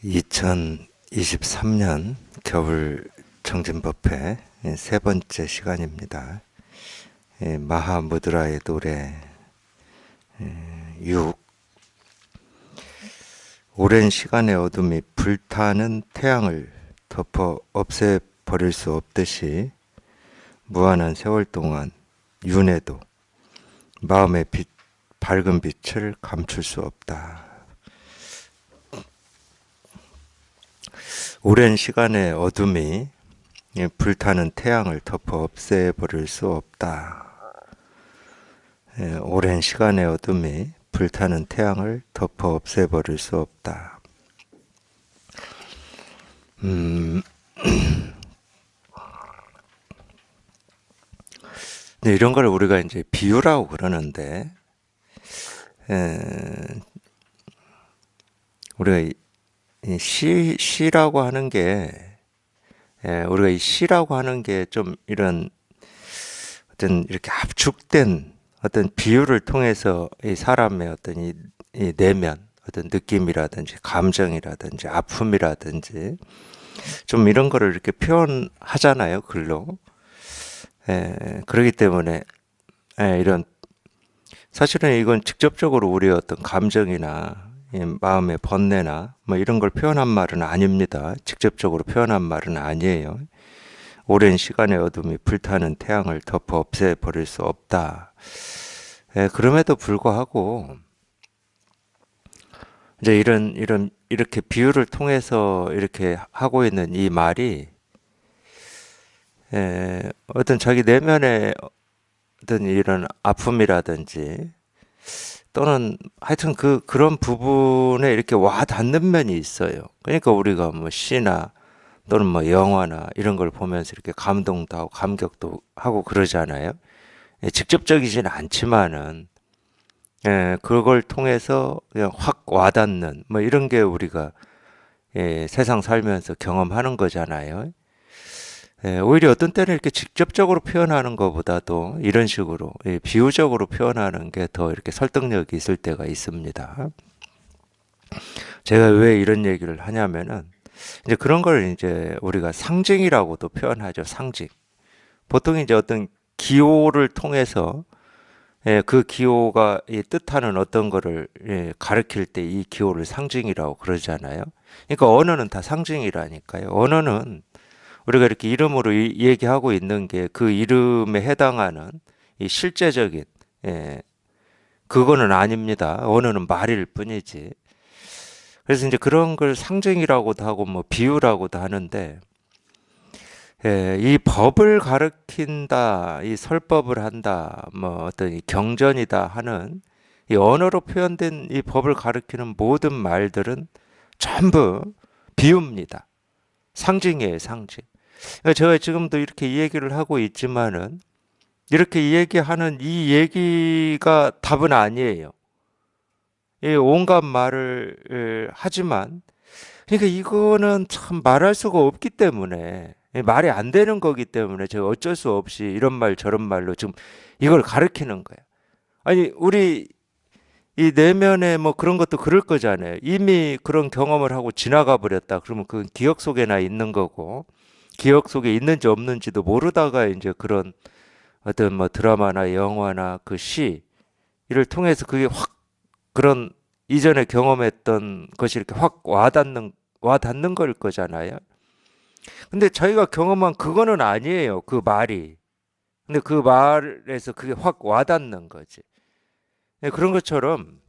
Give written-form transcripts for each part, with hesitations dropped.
2023년 겨울 정진법회 세 번째 시간입니다. 마하무드라의 노래 6. 오랜 시간의 어둠이 불타는 태양을 덮어 없애버릴 수 없듯이 무한한 세월 동안 윤회도 마음의 밝은 빛을 감출 수 없다. 오랜 시간의 어둠이 불타는 태양을 덮어 없애버릴 수 없다. 오랜 시간의 어둠이 불타는 태양을 덮어 없애버릴 수 없다. 이런 걸 우리가 이제 비유라고 그러는데, 우리가 시라고 하는 게, 우리가 이 시라고 하는 게 좀 이런 어떤 이렇게 압축된 어떤 비유를 통해서 이 사람의 어떤 이 내면, 어떤 느낌이라든지 감정이라든지 아픔이라든지 좀 이런 거를 이렇게 표현하잖아요, 글로. 그렇기 때문에 이런 사실은 이건 직접적으로 우리의 어떤 감정이나 마음의 번뇌나 뭐 이런 걸 표현한 말은 아닙니다. 직접적으로 표현한 말은 아니에요. 오랜 시간의 어둠이 불타는 태양을 덮어 없애버릴 수 없다. 그럼에도 불구하고 이제 이렇게 비유를 통해서 이렇게 하고 있는 이 말이 어떤 자기 내면의 어떤 이런 아픔이라든지 또는 하여튼 그런 부분에 이렇게 와 닿는 면이 있어요. 그러니까 우리가 뭐 시나 또는 뭐 영화나 이런 걸 보면서 이렇게 감동도 하고 감격도 하고 그러잖아요. 직접적이지는 않지만은 그걸 통해서 그냥 확 와닿는 뭐 이런 게 우리가 세상 살면서 경험하는 거잖아요. 오히려 어떤 때는 이렇게 직접적으로 표현하는 것보다도 이런 식으로 비유적으로 표현하는 게 더 이렇게 설득력이 있을 때가 있습니다. 제가 왜 이런 얘기를 하냐면은 이제 그런 걸 이제 우리가 상징이라고도 표현하죠. 상징. 보통 이제 어떤 기호를 통해서 그 기호가 뜻하는 어떤 거를 가리킬 때 이 기호를 상징이라고 그러잖아요. 그러니까 언어는 다 상징이라니까요. 언어는 우리가 이렇게 이름으로 얘기하고 있는 게 그 이름에 해당하는 이 실제적인 그거는 아닙니다. 언어는 말일 뿐이지. 그래서 이제 그런 걸 상징이라고도 하고 뭐 비유라고도 하는데 이 법을 가르킨다, 이 설법을 한다, 뭐 어떤 이 경전이다 하는 이 언어로 표현된 이 법을 가르키는 모든 말들은 전부 비유입니다. 상징이에요, 상징. 그러니까 제가 지금도 이렇게 이 얘기를 하고 있지만은 이렇게 얘기하는 이 얘기가 답은 아니에요. 온갖 말을 하지만 그러니까 이거는 참 말할 수가 없기 때문에 말이 안 되는 거기 때문에 제가 어쩔 수 없이 이런 말 저런 말로 지금 이걸 가르치는 거예요. 아니 우리 이 내면에 뭐 그런 것도 그럴 거잖아요. 이미 그런 경험을 하고 지나가 버렸다. 그러면 그건 기억 속에나 있는 거고 기억 속에 있는지 없는지도 모르다가 이제 그런 어떤 뭐 드라마나 영화나 그 시 이를 통해서 그게 확 그런 이전에 경험했던 것이 이렇게 확 와닿는 걸 거잖아요. 근데 저희가 경험한 그거는 아니에요. 그 말이. 근데 그 말에서 그게 확 와닿는 거지. 그런 것처럼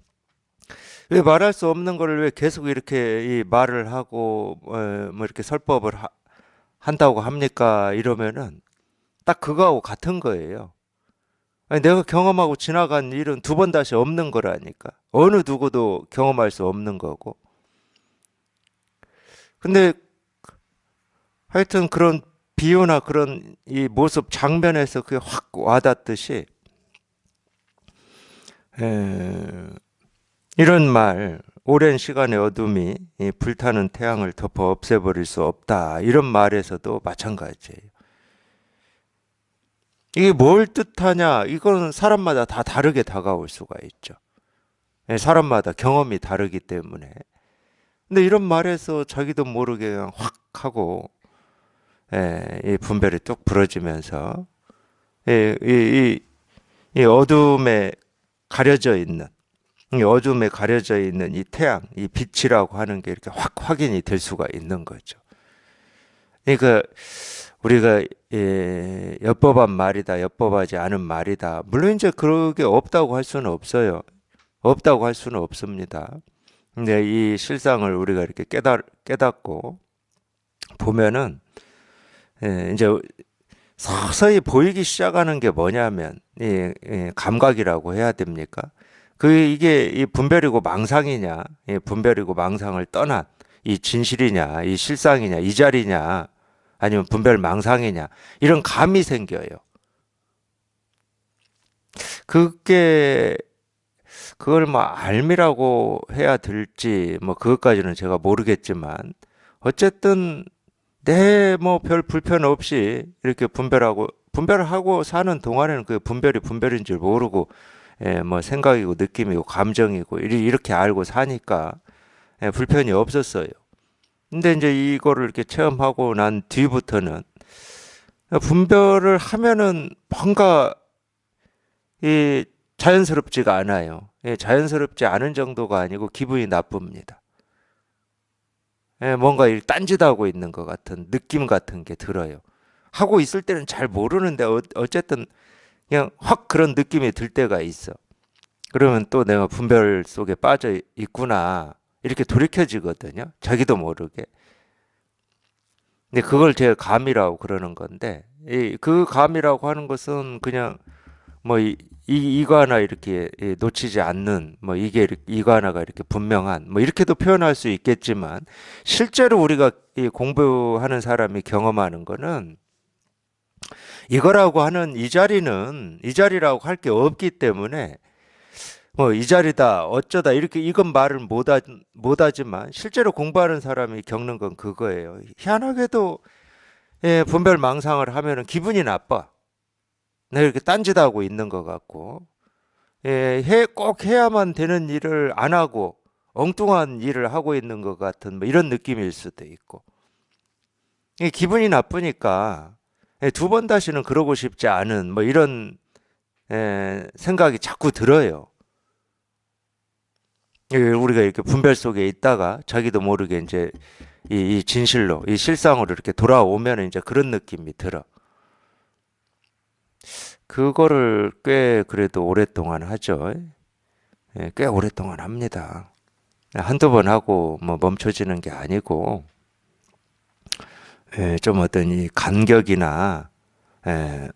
왜 말할 수 없는 거를 왜 계속 이렇게 이 말을 하고 뭐 이렇게 설법을 한다고 합니까? 이러면은 딱 그거하고 같은 거예요. 아니, 내가 경험하고 지나간 일은 두 번 다시 없는 거라니까. 어느 누구도 경험할 수 없는 거고. 근데 하여튼 그런 비유나 그런 이 모습 장면에서 그게 확 와닿듯이 이런 말, 오랜 시간의 어둠이 이 불타는 태양을 덮어 없애버릴 수 없다. 이런 말에서도 마찬가지예요. 이게 뭘 뜻하냐? 이거는 사람마다 다 다르게 다가올 수가 있죠. 사람마다 경험이 다르기 때문에. 근데 이런 말에서 자기도 모르게 그냥 확 하고, 이 분별이 뚝 부러지면서, 이, 이, 이 어둠에 가려져 있는, 이 어둠에 가려져 있는 이 태양, 이 빛이라고 하는 게 이렇게 확 확인이 될 수가 있는 거죠. 그러니까 우리가 엿법한 말이다, 엿법하지 않은 말이다. 물론 이제 그게 없다고 할 수는 없어요. 없다고 할 수는 없습니다. 근데 이 실상을 우리가 이렇게 깨닫고 보면은 이제 서서히 보이기 시작하는 게 뭐냐면 이 감각이라고 해야 됩니까? 이게 이 분별이고 망상이냐, 이 분별이고 망상을 떠난 이 진실이냐, 이 실상이냐, 이 자리냐, 아니면 분별 망상이냐 이런 감이 생겨요. 그게 그걸 뭐 알미라고 해야 될지 뭐 그것까지는 제가 모르겠지만 어쨌든 내 뭐 별 불편 없이 이렇게 분별하고 사는 동안에는 그 분별이 분별인 줄 모르고 뭐 생각이고 느낌이고 감정이고 이렇게 알고 사니까 불편이 없었어요. 근데 이제 이거를 이렇게 체험하고 난 뒤부터는 분별을 하면은 뭔가 이 자연스럽지가 않아요. 자연스럽지 않은 정도가 아니고 기분이 나쁩니다. 뭔가 딴짓하고 있는 것 같은 느낌 같은 게 들어요. 하고 있을 때는 잘 모르는데 어쨌든 그냥 확 그런 느낌이 들 때가 있어. 그러면 또 내가 분별 속에 빠져 있구나. 이렇게 돌이켜지거든요. 자기도 모르게. 근데 그걸 제가 감이라고 그러는 건데, 그 감이라고 하는 것은 그냥 뭐 이거 하나 이렇게 놓치지 않는 뭐 이거 하나가 이렇게 분명한 뭐 이렇게도 표현할 수 있겠지만 실제로 우리가 이 공부하는 사람이 경험하는 거는 이거라고 하는 이 자리는 이 자리라고 할 게 없기 때문에 뭐 이 자리다 어쩌다 이렇게 이건 말을 못하지만 실제로 공부하는 사람이 겪는 건 그거예요. 희한하게도 분별 망상을 하면은 기분이 나빠. 내가 이렇게 딴짓하고 있는 것 같고 꼭 해야만 되는 일을 안 하고 엉뚱한 일을 하고 있는 것 같은 뭐 이런 느낌일 수도 있고 기분이 나쁘니까 두 번 다시는 그러고 싶지 않은 뭐 이런 생각이 자꾸 들어요. 우리가 이렇게 분별 속에 있다가 자기도 모르게 이제 이 진실로 이 실상으로 이렇게 돌아오면 이제 그런 느낌이 들어. 그거를 꽤 그래도 오랫동안 하죠. 꽤 오랫동안 합니다. 한두 번 하고 뭐 멈춰지는 게 아니고 좀 어떤 이 간격이나 예,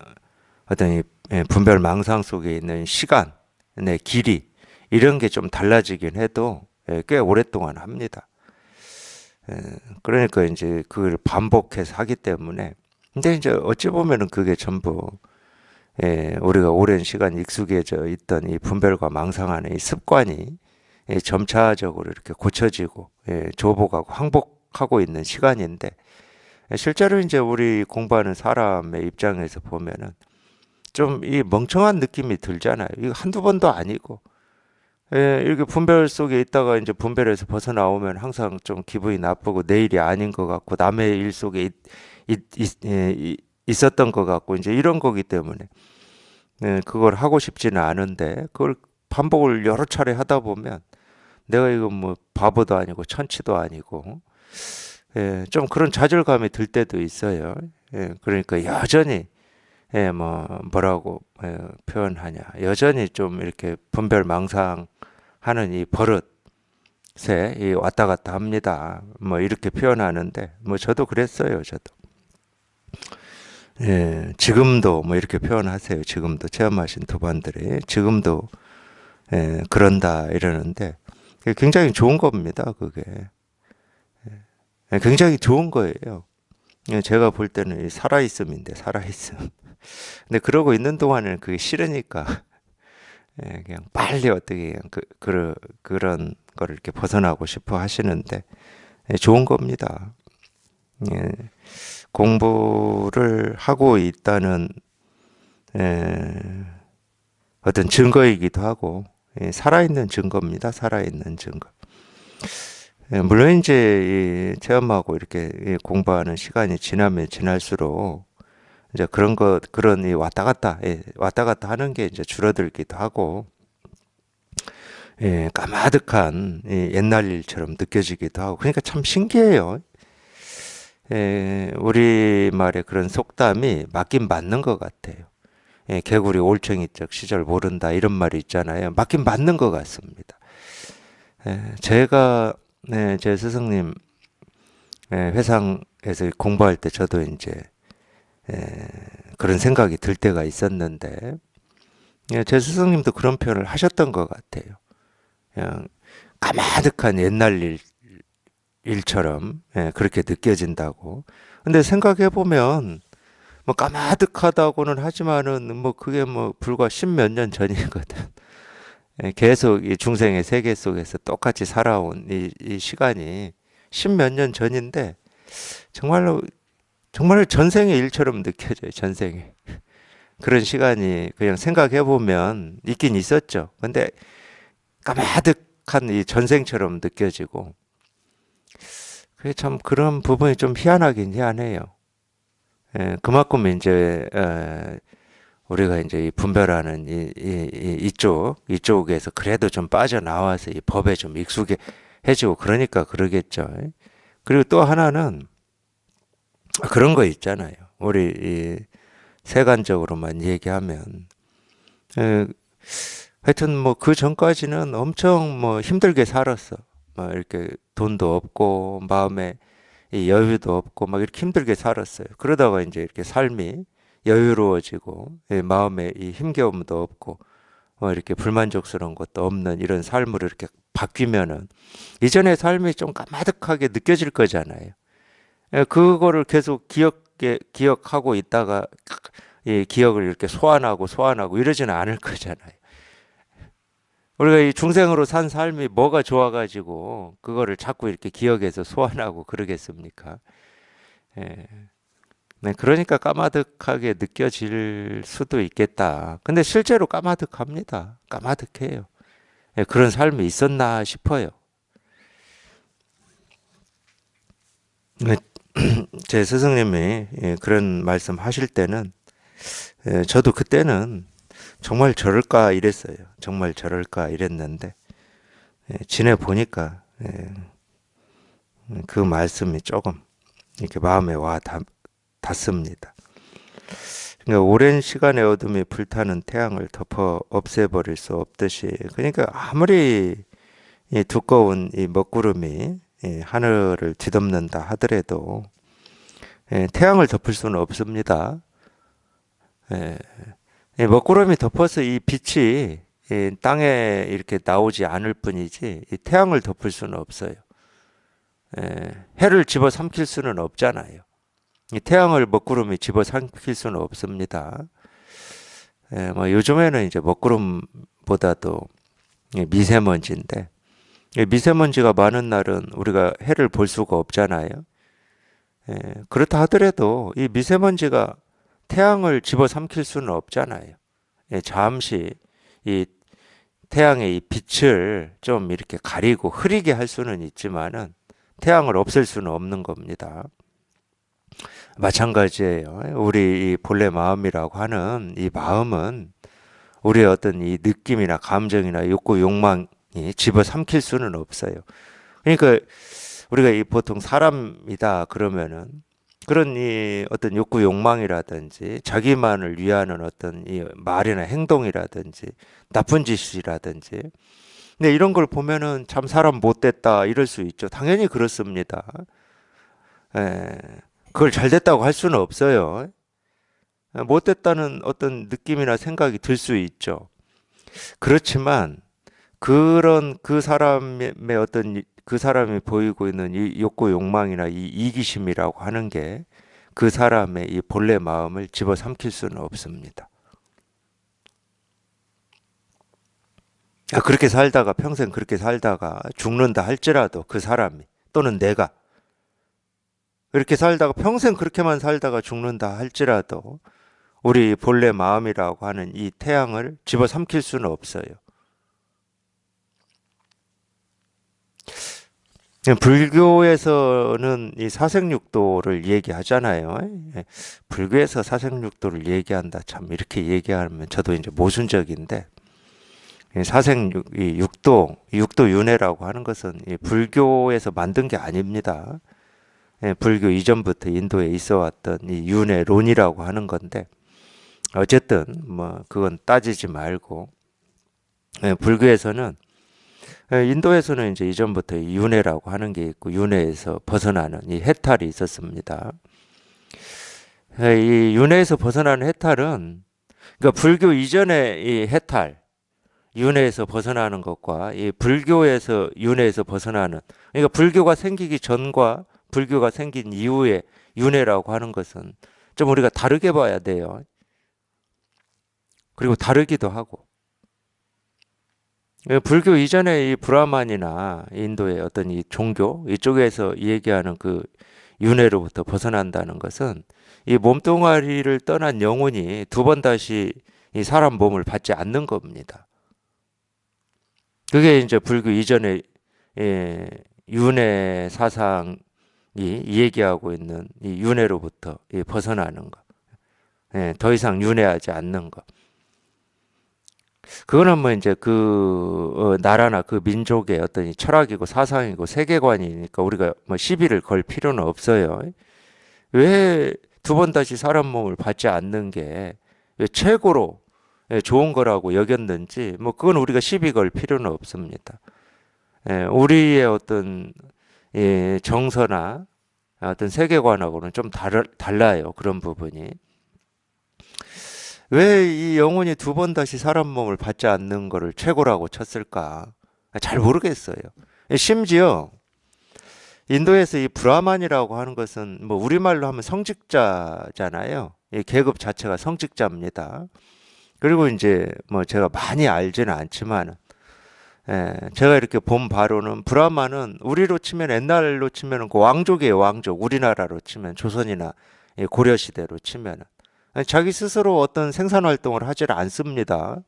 어떤 이 분별 망상 속에 있는 시간, 네, 길이 이런 게 좀 달라지긴 해도 꽤 오랫동안 합니다. 그러니까 이제 그걸 반복해서 하기 때문에 근데 이제 어찌 보면은 그게 전부 우리가 오랜 시간 익숙해져 있던 이 분별과 망상 안의 이 습관이 점차적으로 이렇게 고쳐지고 조복하고 항복하고 있는 시간인데 실제로 이제 우리 공부하는 사람의 입장에서 보면은 좀 이 멍청한 느낌이 들잖아요. 이거 한두 번도 아니고 이렇게 분별 속에 있다가 이제 분별에서 벗어나오면 항상 좀 기분이 나쁘고 내 일이 아닌 것 같고 남의 일 속에 있었던 것 같고 이제 이런 거기 때문에 그걸 하고 싶지는 않은데 그걸 반복을 여러 차례 하다 보면 내가 이거 뭐 바보도 아니고 천치도 아니고 좀 그런 좌절감이 들 때도 있어요. 그러니까 여전히 뭐라고 표현하냐. 여전히 좀 이렇게 분별 망상하는 이 버릇에 왔다 갔다 합니다. 뭐 이렇게 표현하는데 뭐 저도 그랬어요. 저도. 지금도 뭐 이렇게 표현하세요. 지금도 체험하신 두 분들이 지금도 그런다 이러는데 굉장히 좋은 겁니다. 그게 굉장히 좋은 거예요. 제가 볼 때는 살아있음인데 살아있음. 근데 그러고 있는 동안에는 그게 싫으니까 그냥 빨리 어떻게 그냥 그런 거를 이렇게 벗어나고 싶어 하시는데 좋은 겁니다. 예, 공부를 하고 있다는 어떤 증거이기도 하고 살아있는 증거입니다. 살아있는 증거. 물론 이제 이 체험하고 이렇게 이 공부하는 시간이 지나면 지날수록 이제 그런 이 왔다 갔다 하는 게 이제 줄어들기도 하고, 까마득한 이 옛날 일처럼 느껴지기도 하고, 그러니까 참 신기해요. 우리말의 그런 속담이 맞긴 맞는 것 같아요. 개구리 올챙이적 시절 모른다 이런 말이 있잖아요. 맞긴 맞는 것 같습니다. 제가 제 스승님 회상에서 공부할 때 저도 이제 에, 그런 생각이 들 때가 있었는데, 제 스승님도 그런 표현을 하셨던 것 같아요. 그냥 까마득한 옛날 일처럼 그렇게 느껴진다고. 근데 생각해 보면 뭐 까마득하다고는 하지만은 뭐 그게 뭐 불과 십몇 년 전이거든. 계속 이 중생의 세계 속에서 똑같이 살아온 이 시간이 십몇 년 전인데 정말로 정말 전생의 일처럼 느껴져요. 전생에. 그런 시간이 그냥 생각해 보면 있긴 있었죠. 근데 까마득한 이 전생처럼 느껴지고, 그게 참 그런 부분이 좀 희한하긴 희한해요. 그만큼 이제 우리가 이제 이 분별하는 이쪽에서 그래도 좀 빠져나와서 이 법에 좀 익숙해지고 그러니까 그러겠죠. 그리고 또 하나는 그런 거 있잖아요. 우리 이 세간적으로만 얘기하면 에, 하여튼 뭐 그 전까지는 엄청 뭐 힘들게 살았어. 막 이렇게 돈도 없고 마음에 이 여유도 없고 막 이렇게 힘들게 살았어요. 그러다가 이제 이렇게 삶이 여유로워지고 마음에 이 힘겨움도 없고 이렇게 불만족스러운 것도 없는 이런 삶으로 이렇게 바뀌면은 이전의 삶이 좀 까마득하게 느껴질 거잖아요. 그거를 계속 기억하고 있다가 이 기억을 이렇게 소환하고 이러지는 않을 거잖아요. 우리가 이 중생으로 산 삶이 뭐가 좋아가지고 그거를 자꾸 이렇게 기억해서 소환하고 그러겠습니까? 예. 네, 그러니까 까마득하게 느껴질 수도 있겠다. 근데 실제로 까마득합니다. 까마득해요. 예, 그런 삶이 있었나 싶어요. 네, 제 스승님이 그런 말씀 하실 때는 저도 그때는 정말 저럴까 이랬어요. 정말 저럴까 이랬는데 지내 보니까 그 말씀이 조금 이렇게 마음에 닿습니다. 그러니까 오랜 시간의 어둠이 불타는 태양을 덮어 없애버릴 수 없듯이, 그러니까 아무리 이 두꺼운 이 먹구름이 하늘을 뒤덮는다 하더라도 태양을 덮을 수는 없습니다. 예, 이 먹구름이 덮어서 이 빛이 땅에 이렇게 나오지 않을 뿐이지 이 태양을 덮을 수는 없어요. 해를 집어삼킬 수는 없잖아요. 이 태양을 먹구름이 집어삼킬 수는 없습니다. 뭐 요즘에는 이제 먹구름보다도 미세먼지인데, 미세먼지가 많은 날은 우리가 해를 볼 수가 없잖아요. 그렇다 하더라도 이 미세먼지가 태양을 집어삼킬 수는 없잖아요. 잠시 이 태양의 이 빛을 좀 이렇게 가리고 흐리게 할 수는 있지만은 태양을 없앨 수는 없는 겁니다. 마찬가지예요. 우리 이 본래 마음이라고 하는 이 마음은 우리의 어떤 이 느낌이나 감정이나 욕구, 욕망이 집어삼킬 수는 없어요. 그러니까 우리가 이 보통 사람이다 그러면은 그런 이 어떤 욕구, 욕망이라든지 자기만을 위하는 어떤 이 말이나 행동이라든지 나쁜 짓이라든지, 근데 이런 걸 보면은 참 사람 못됐다 이럴 수 있죠. 당연히 그렇습니다. 에, 그걸 잘 됐다고 할 수는 없어요. 못됐다는 어떤 느낌이나 생각이 들 수 있죠. 그렇지만 그런 그 사람의 어떤 그 사람이 보이고 있는 이 욕구 욕망이나 이 이기심이라고 하는 게 그 사람의 이 본래 마음을 집어삼킬 수는 없습니다. 그렇게 살다가 평생 그렇게 살다가 죽는다 할지라도 그 사람이 또는 내가 그렇게 살다가 평생 그렇게만 살다가 죽는다 할지라도 우리 본래 마음이라고 하는 이 태양을 집어삼킬 수는 없어요. 불교에서는 이 사생육도를 얘기하잖아요. 예, 불교에서 사생육도를 얘기한다. 참 이렇게 얘기하면 저도 이제 모순적인데 이 육도윤회라고 하는 것은 이 불교에서 만든 게 아닙니다. 예, 불교 이전부터 인도에 있어 왔던 이 윤회론이라고 하는 건데 어쨌든 뭐 그건 따지지 말고 불교에서는 인도에서는 이제 이전부터 이 윤회라고 하는 게 있고 윤회에서 벗어나는 이 해탈이 있었습니다. 이 윤회에서 벗어나는 해탈은 그러니까 불교 이전의 이 해탈, 윤회에서 벗어나는 것과 이 불교에서 윤회에서 벗어나는 그러니까 불교가 생기기 전과 불교가 생긴 이후의 윤회라고 하는 것은 좀 우리가 다르게 봐야 돼요. 그리고 다르기도 하고. 불교 이전에 이 브라만이나 인도의 어떤 이 종교 이쪽에서 얘기하는 그 윤회로부터 벗어난다는 것은 이 몸뚱아리를 떠난 영혼이 두 번 다시 이 사람 몸을 받지 않는 겁니다. 그게 이제 불교 이전의 윤회 사상이 얘기하고 있는 이 윤회로부터 벗어나는 것, 더 이상 윤회하지 않는 것. 그거는 뭐 이제 그 나라나 그 민족의 어떤 이 철학이고 사상이고 세계관이니까 우리가 뭐 시비를 걸 필요는 없어요. 왜 두 번 다시 사람 몸을 받지 않는 게 왜 최고로 좋은 거라고 여겼는지 뭐 그건 우리가 시비 걸 필요는 없습니다. 우리의 어떤 정서나 어떤 세계관하고는 좀 달라요. 그런 부분이. 왜 이 영혼이 두 번 다시 사람 몸을 받지 않는 거를 최고라고 쳤을까? 잘 모르겠어요. 심지어 인도에서 이 브라만이라고 하는 것은 뭐 우리말로 하면 성직자잖아요. 이 계급 자체가 성직자입니다. 그리고 이제 뭐 제가 많이 알지는 않지만 제가 이렇게 본 바로는 브라만은 우리로 치면 옛날로 치면 그 왕족이에요. 왕족. 우리나라로 치면 조선이나 고려 시대로 치면 자기 스스로 어떤 생산 활동을 하질 않습니다.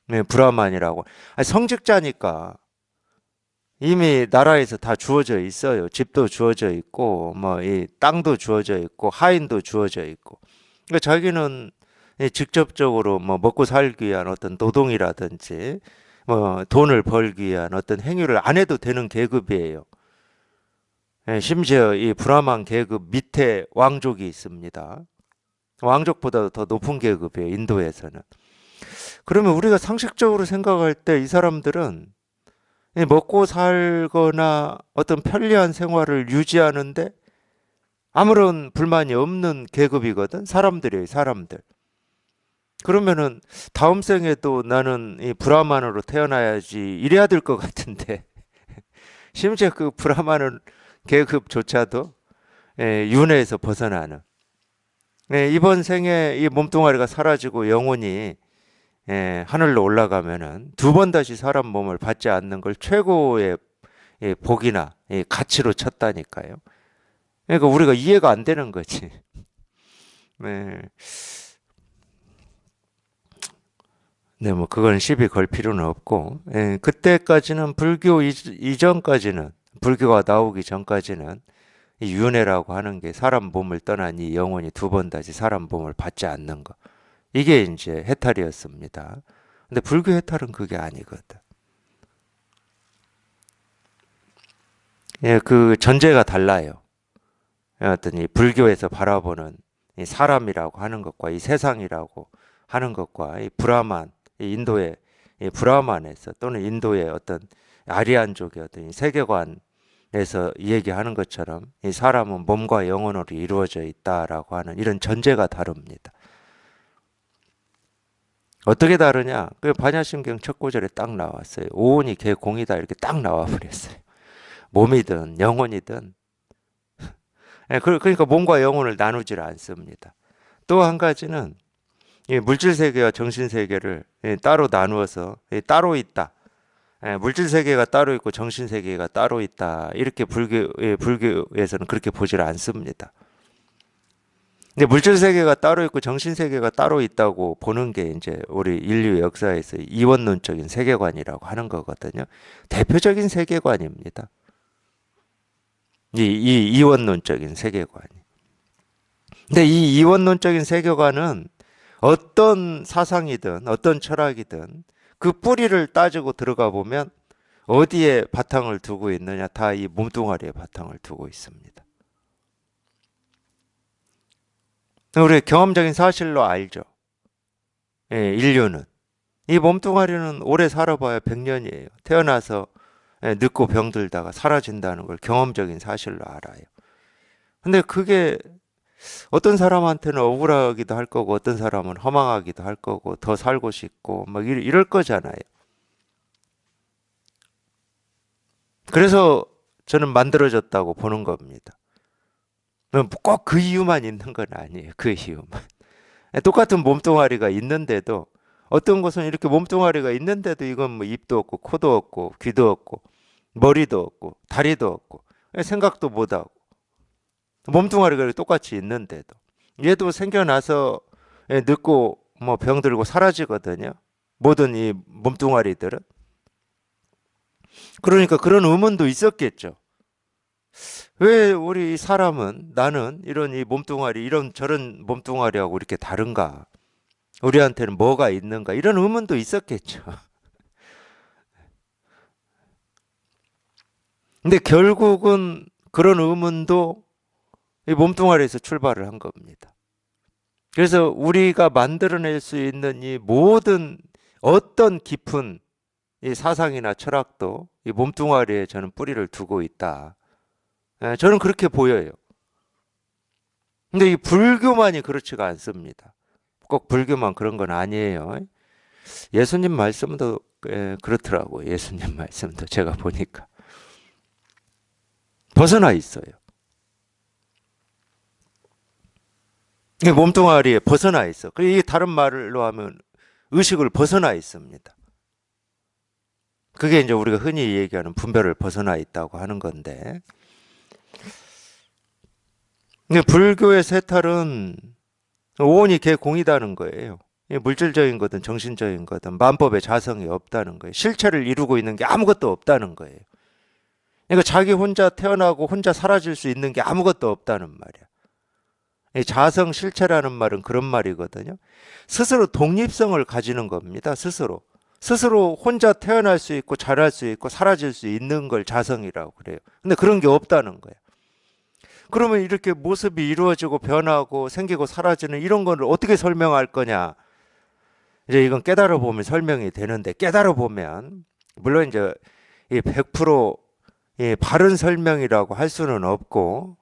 네, 브라만이라고. 아니, 성직자니까 이미 나라에서 다 주어져 있어요. 집도 주어져 있고, 뭐, 이 땅도 주어져 있고, 하인도 주어져 있고. 그러니까 자기는 직접적으로 뭐 먹고 살기 위한 어떤 노동이라든지, 뭐 돈을 벌기 위한 어떤 행위를 안 해도 되는 계급이에요. 심지어 이 브라만 계급 밑에 왕족이 있습니다. 왕족보다 더 높은 계급이에요, 인도에서는. 그러면 우리가 상식적으로 생각할 때 이 사람들은 먹고 살거나 어떤 편리한 생활을 유지하는데 아무런 불만이 없는 계급이거든, 사람들이에요, 사람들. 그러면은 다음 생에도 나는 이 브라만으로 태어나야지 이래야 될 것 같은데 심지어 그 브라만 계급조차도 윤회에서 벗어나는 이번 생에 이 몸뚱아리가 사라지고 영혼이 하늘로 올라가면은 두 번 다시 사람 몸을 받지 않는 걸 최고의 복이나 가치로 쳤다니까요. 그러니까 우리가 이해가 안 되는 거지. 네. 네, 뭐 그건 시비 걸 필요는 없고, 그때까지는 불교 이전까지는 불교가 나오기 전까지는 이 윤회라고 하는 게 사람 몸을 떠난 이 영혼이 두 번 다시 사람 몸을 받지 않는 거. 이게 이제 해탈이었습니다. 근데 불교 해탈은 그게 아니거든. 그 전제가 달라요. 어떤 이 불교에서 바라보는 이 사람이라고 하는 것과 이 세상이라고 하는 것과 이 브라만, 이 인도의 이 브라만에서 또는 인도의 어떤 아리안족의 어떤 이 세계관에서 얘기하는 것처럼 이 사람은 몸과 영혼으로 이루어져 있다라고 하는 이런 전제가 다릅니다. 어떻게 다르냐? 그 반야심경 첫 구절에 딱 나왔어요. 오온이 개공이다 이렇게 딱 나와 버렸어요. 몸이든 영혼이든 그러니까 몸과 영혼을 나누질 않습니다. 또 한 가지는 물질 세계와 정신 세계를 따로 나누어서 따로 있다. 물질 세계가 따로 있고 정신 세계가 따로 있다. 이렇게 불교에서는 그렇게 보질 않습니다. 근데 물질 세계가 따로 있고 정신 세계가 따로 있다고 보는 게 이제 우리 인류 역사에서 이원론적인 세계관이라고 하는 거거든요. 대표적인 세계관입니다. 이 이원론적인 세계관이. 근데 이 이원론적인 세계관은 어떤 사상이든 어떤 철학이든 그 뿌리를 따지고 들어가 보면 어디에 바탕을 두고 있느냐? 다 이 몸뚱아리에 바탕을 두고 있습니다. 우리 경험적인 사실로 알죠. 예, 인류는 이 몸뚱아리는 오래 살아봐야 100년이에요. 태어나서 늙고 병들다가 사라진다는 걸 경험적인 사실로 알아요. 근데 그게 어떤 사람한테는 억울하기도 할 거고 어떤 사람은 허망하기도 할 거고 더 살고 싶고 막 이럴 거잖아요. 그래서 저는 만들어졌다고 보는 겁니다. 꼭 그 이유만 있는 건 아니에요. 그 이유만. 똑같은 몸뚱아리가 있는데도 어떤 것은 이렇게 몸뚱아리가 있는데도 이건 뭐 입도 없고 코도 없고 귀도 없고 머리도 없고 다리도 없고 생각도 못하고 몸뚱아리가 똑같이 있는데도 얘도 생겨나서 늙고 뭐 병들고 사라지거든요. 모든 이 몸뚱아리들은. 그러니까 그런 의문도 있었겠죠. 왜 우리 사람은 나는 이런 이 몸뚱아리 이런 저런 몸뚱아리하고 이렇게 다른가? 우리한테는 뭐가 있는가? 이런 의문도 있었겠죠. 근데 결국은 그런 의문도 이 몸뚱아리에서 출발을 한 겁니다. 그래서 우리가 만들어낼 수 있는 이 모든 어떤 깊은 이 사상이나 철학도 이 몸뚱아리에 저는 뿌리를 두고 있다. 저는 그렇게 보여요. 근데 이 불교만이 그렇지가 않습니다. 꼭 불교만 그런 건 아니에요. 예수님 말씀도 그렇더라고요. 예수님 말씀도 제가 보니까 벗어나 있어요. 이 몸뚱아리에 벗어나 있어. 이게 다른 말로 하면 의식을 벗어나 있습니다. 그게 이제 우리가 흔히 얘기하는 분별을 벗어나 있다고 하는 건데. 근데 불교의 세탈은 오온이 개공이다는 거예요. 물질적인 거든 정신적인 거든 만법의 자성이 없다는 거예요. 실체를 이루고 있는 게 아무것도 없다는 거예요. 그러니까 자기 혼자 태어나고 혼자 사라질 수 있는 게 아무것도 없다는 말이야. 이 자성 실체라는 말은 그런 말이거든요. 스스로 독립성을 가지는 겁니다. 스스로. 스스로 혼자 태어날 수 있고 자랄 수 있고 사라질 수 있는 걸 자성이라고 그래요. 근데 그런 게 없다는 거예요. 그러면 이렇게 모습이 이루어지고 변하고 생기고 사라지는 이런 거를 어떻게 설명할 거냐? 이제 이건 깨달아 보면 설명이 되는데 깨달아 보면 물론 이제 이 100% 바른 설명이라고 할 수는 없고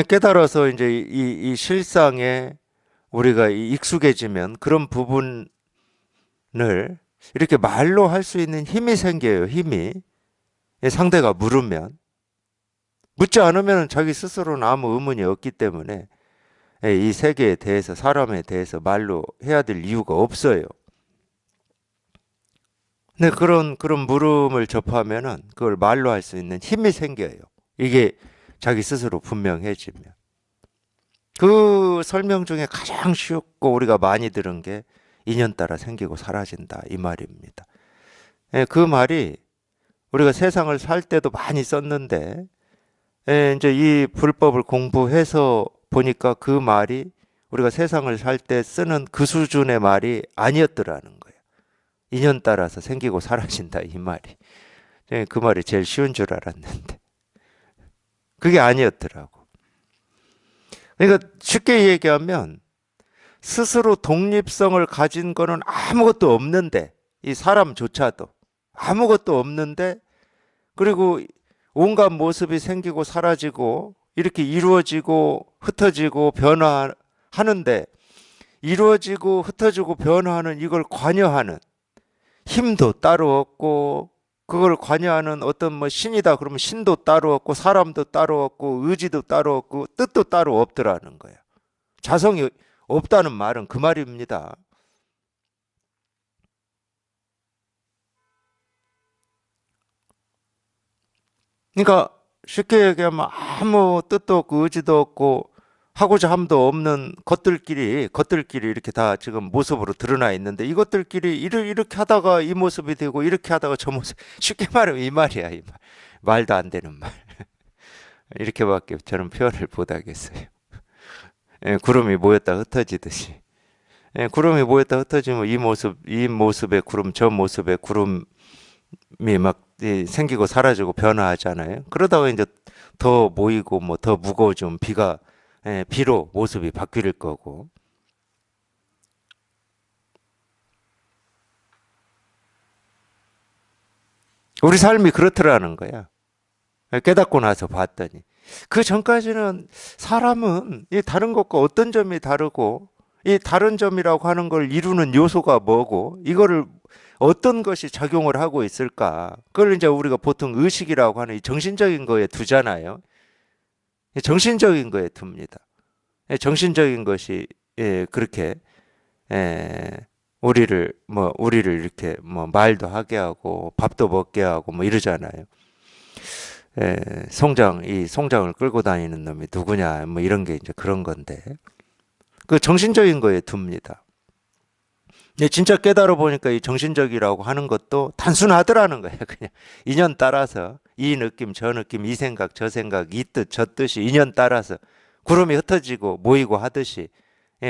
깨달아서 이제 이 실상에 우리가 익숙해지면 그런 부분을 이렇게 말로 할 수 있는 힘이 생겨요. 힘이 상대가 물으면 묻지 않으면 자기 스스로는 아무 의문이 없기 때문에 이 세계에 대해서 사람에 대해서 말로 해야 될 이유가 없어요. 근데 그런 물음을 접하면은 그걸 말로 할 수 있는 힘이 생겨요. 이게 자기 스스로 분명해지면. 그 설명 중에 가장 쉽고 우리가 많이 들은 게 인연 따라 생기고 사라진다 이 말입니다. 그 말이 우리가 세상을 살 때도 많이 썼는데 이제 이 불법을 공부해서 보니까 그 말이 우리가 세상을 살 때 쓰는 그 수준의 말이 아니었더라는 거예요. 인연 따라서 생기고 사라진다 이 말이. 그 말이 제일 쉬운 줄 알았는데 그게 아니었더라고. 그러니까 쉽게 얘기하면 스스로 독립성을 가진 거는 아무것도 없는데 이 사람조차도 아무것도 없는데 그리고 온갖 모습이 생기고 사라지고 이렇게 이루어지고 흩어지고 변화하는데 이루어지고 흩어지고 변화하는 이걸 관여하는 힘도 따로 없고 그걸 관여하는 어떤 뭐 신이다 그러면 신도 따로 없고 사람도 따로 없고 의지도 따로 없고 뜻도 따로 없더라는 거야. 자성이 없다는 말은 그 말입니다. 그러니까 쉽게 얘기하면 아무 뜻도 없고 의지도 없고 하고자 함도 없는 것들끼리 이렇게 다 지금 모습으로 드러나 있는데 이것들끼리 이렇게 하다가 이 모습이 되고 이렇게 하다가 저 모습 쉽게 말하면 이 말이야 이 말. 말도 안 되는 말. 이렇게밖에 저는 표현을 못 하겠어요. 예, 구름이 모였다 흩어지듯이. 예, 구름이 모였다 흩어지면 이 모습의 구름, 저 모습의 구름이 막 생기고 사라지고 변화하잖아요. 그러다가 이제 더 모이고 뭐 더 무거워지면 비로 모습이 바뀔 거고. 우리 삶이 그렇더라는 거야. 깨닫고 나서 봤더니. 그 전까지는 사람은 이 다른 것과 어떤 점이 다르고 이 다른 점이라고 하는 걸 이루는 요소가 뭐고 이거를 어떤 것이 작용을 하고 있을까? 그걸 이제 우리가 보통 의식이라고 하는 이 정신적인 거에 두잖아요. 정신적인 거에 둡니다. 정신적인 것이 그렇게 우리를 이렇게 뭐 말도 하게 하고 밥도 먹게 하고 뭐 이러잖아요. 이 송장을 끌고 다니는 놈이 누구냐 뭐 이런 게 이제 그런 건데 그 정신적인 거에 둡니다. 근데 진짜 깨달아 보니까 이 정신적이라고 하는 것도 단순하더라는 거예요. 그냥 인연 따라서 이 느낌 저 느낌 이 생각 저 생각 이 뜻 저 뜻이 인연 따라서 구름이 흩어지고 모이고 하듯이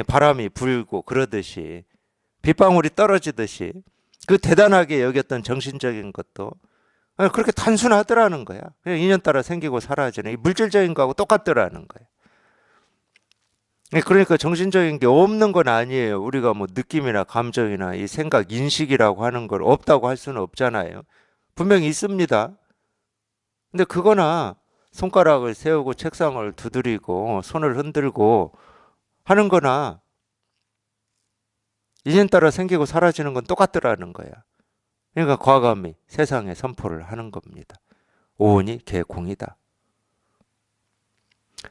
바람이 불고 그러듯이 빗방울이 떨어지듯이 그 대단하게 여겼던 정신적인 것도 그렇게 단순하더라는 거야. 그냥 인연 따라 생기고 사라지는 이 물질적인 거하고 똑같더라는 거야. 그러니까 정신적인 게 없는 건 아니에요. 우리가 뭐 느낌이나 감정이나 이 생각, 인식이라고 하는 걸 없다고 할 수는 없잖아요. 분명히 있습니다. 근데 그거나 손가락을 세우고 책상을 두드리고 손을 흔들고 하는 거나 인연 따라 생기고 사라지는 건 똑같더라는 거야. 그러니까 과감히 세상에 선포를 하는 겁니다. 오온이 개공이다.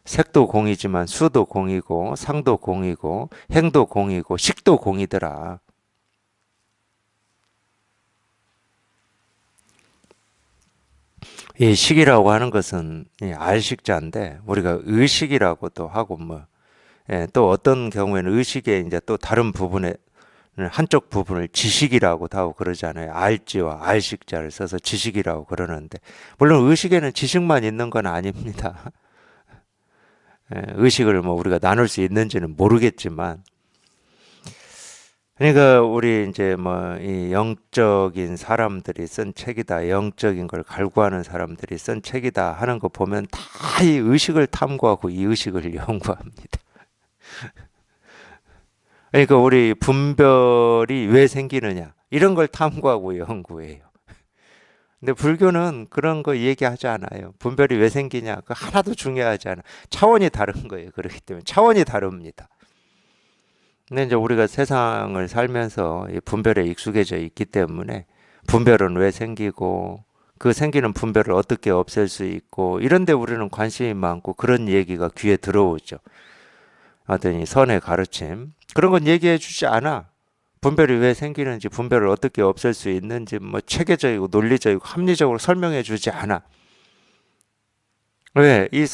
색도 공이지만 수도 공이고 상도 공이고 행도 공이고 식도 공이더라. 이 식이라고 하는 것은 알식자인데 우리가 의식이라고도 하고 또 어떤 경우에는 의식의 이제 또 다른 부분에 한쪽 부분을 지식이라고도 하고 그러잖아요. 알지와 알식자를 써서 지식이라고 그러는데 물론 의식에는 지식만 있는 건 아닙니다. 의식을 뭐 우리가 나눌 수 있는지는 모르겠지만 그러니까 우리 이제 뭐 이 영적인 사람들이 쓴 책이다, 영적인 걸 갈구하는 사람들이 쓴 책이다 하는 거 보면 다 이 의식을 탐구하고 이 의식을 연구합니다. 그러니까 우리 분별이 왜 생기느냐 이런 걸 탐구하고 연구해요. 근데 불교는 그런 거 얘기하지 않아요. 분별이 왜 생기냐 그 하나도 중요하지 않아. 차원이 다른 거예요. 그렇기 때문에 차원이 다릅니다. 근데 이제 우리가 세상을 살면서 이 분별에 익숙해져 있기 때문에 분별은 왜 생기고 그 생기는 분별을 어떻게 없앨 수 있고 이런데 우리는 관심이 많고 그런 얘기가 귀에 들어오죠. 하더니 선의 가르침 그런 건 얘기해 주지 않아. 분별이 왜 생기는지 분별을 어떻게 없앨 수 있는지 뭐 체계적이고 논리적이고 합리적으로 설명해 주지 않아. 왜? 이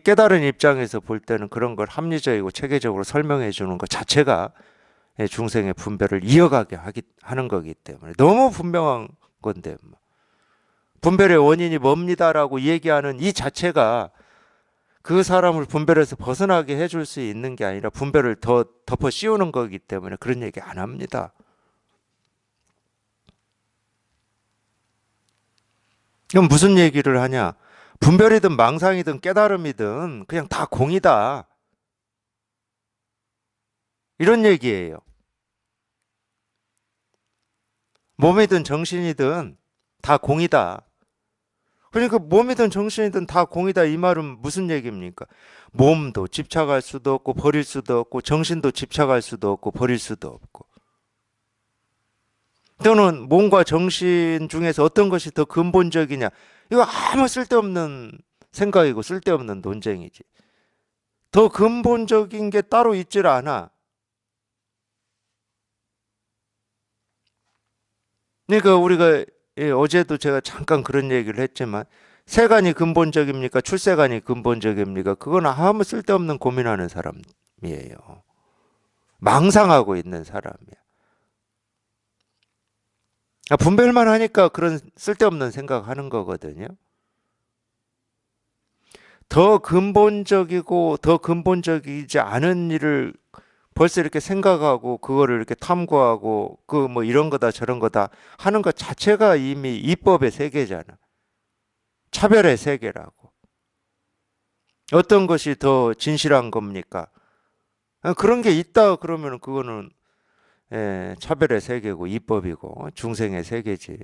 깨달은 입장에서 볼 때는 그런 걸 합리적이고 체계적으로 설명해 주는 것 자체가 중생의 분별을 이어가게 하는 거기 때문에 너무 분명한 건데 분별의 원인이 뭡니다라고 얘기하는 이 자체가 그 사람을 분별에서 벗어나게 해줄 수 있는 게 아니라 분별을 더 덮어 씌우는 거기 때문에 그런 얘기 안 합니다. 그럼 무슨 얘기를 하냐? 분별이든 망상이든 깨달음이든 그냥 다 공이다. 이런 얘기예요. 몸이든 정신이든 다 공이다. 그러니까 몸이든 정신이든 다 공이다 이 말은 무슨 얘기입니까? 몸도 집착할 수도 없고 버릴 수도 없고 정신도 집착할 수도 없고 버릴 수도 없고 또는 몸과 정신 중에서 어떤 것이 더 근본적이냐 이거 아무 쓸데없는 생각이고 쓸데없는 논쟁이지. 더 근본적인 게 따로 있질 않아. 그러니까 우리가 어제도 제가 잠깐 그런 얘기를 했지만 세간이 근본적입니까? 출세간이 근본적입니까? 그건 아무 쓸데없는 고민하는 사람이에요. 망상하고 있는 사람이야. 분별만 하니까 그런 쓸데없는 생각하는 거거든요. 더 근본적이고 더 근본적이지 않은 일을 벌써 이렇게 생각하고 그거를 이렇게 탐구하고 그 뭐 이런 거다 저런 거다 하는 것 자체가 이미 이법의 세계잖아. 차별의 세계라고. 어떤 것이 더 진실한 겁니까? 그런 게 있다 그러면 그거는 차별의 세계고 이법이고 중생의 세계지.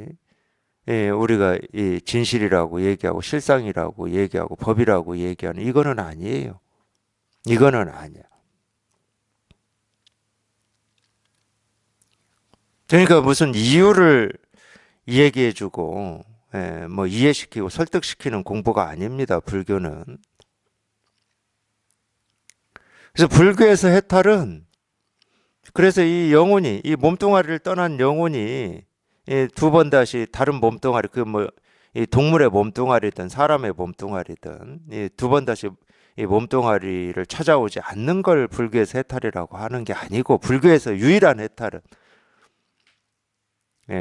우리가 이 진실이라고 얘기하고 실상이라고 얘기하고 법이라고 얘기하는 이거는 아니에요. 이거는 아니야. 그러니까 무슨 이유를 얘기해주고 뭐 이해시키고 설득시키는 공부가 아닙니다. 불교는. 그래서 불교에서 해탈은 그래서 이 영혼이 이 몸뚱아리를 떠난 영혼이 두 번 다시 다른 몸뚱아리 그 뭐 이 동물의 몸뚱아리든 사람의 몸뚱아리든 두 번 다시 이 몸뚱아리를 찾아오지 않는 걸 불교에서 해탈이라고 하는 게 아니고 불교에서 유일한 해탈은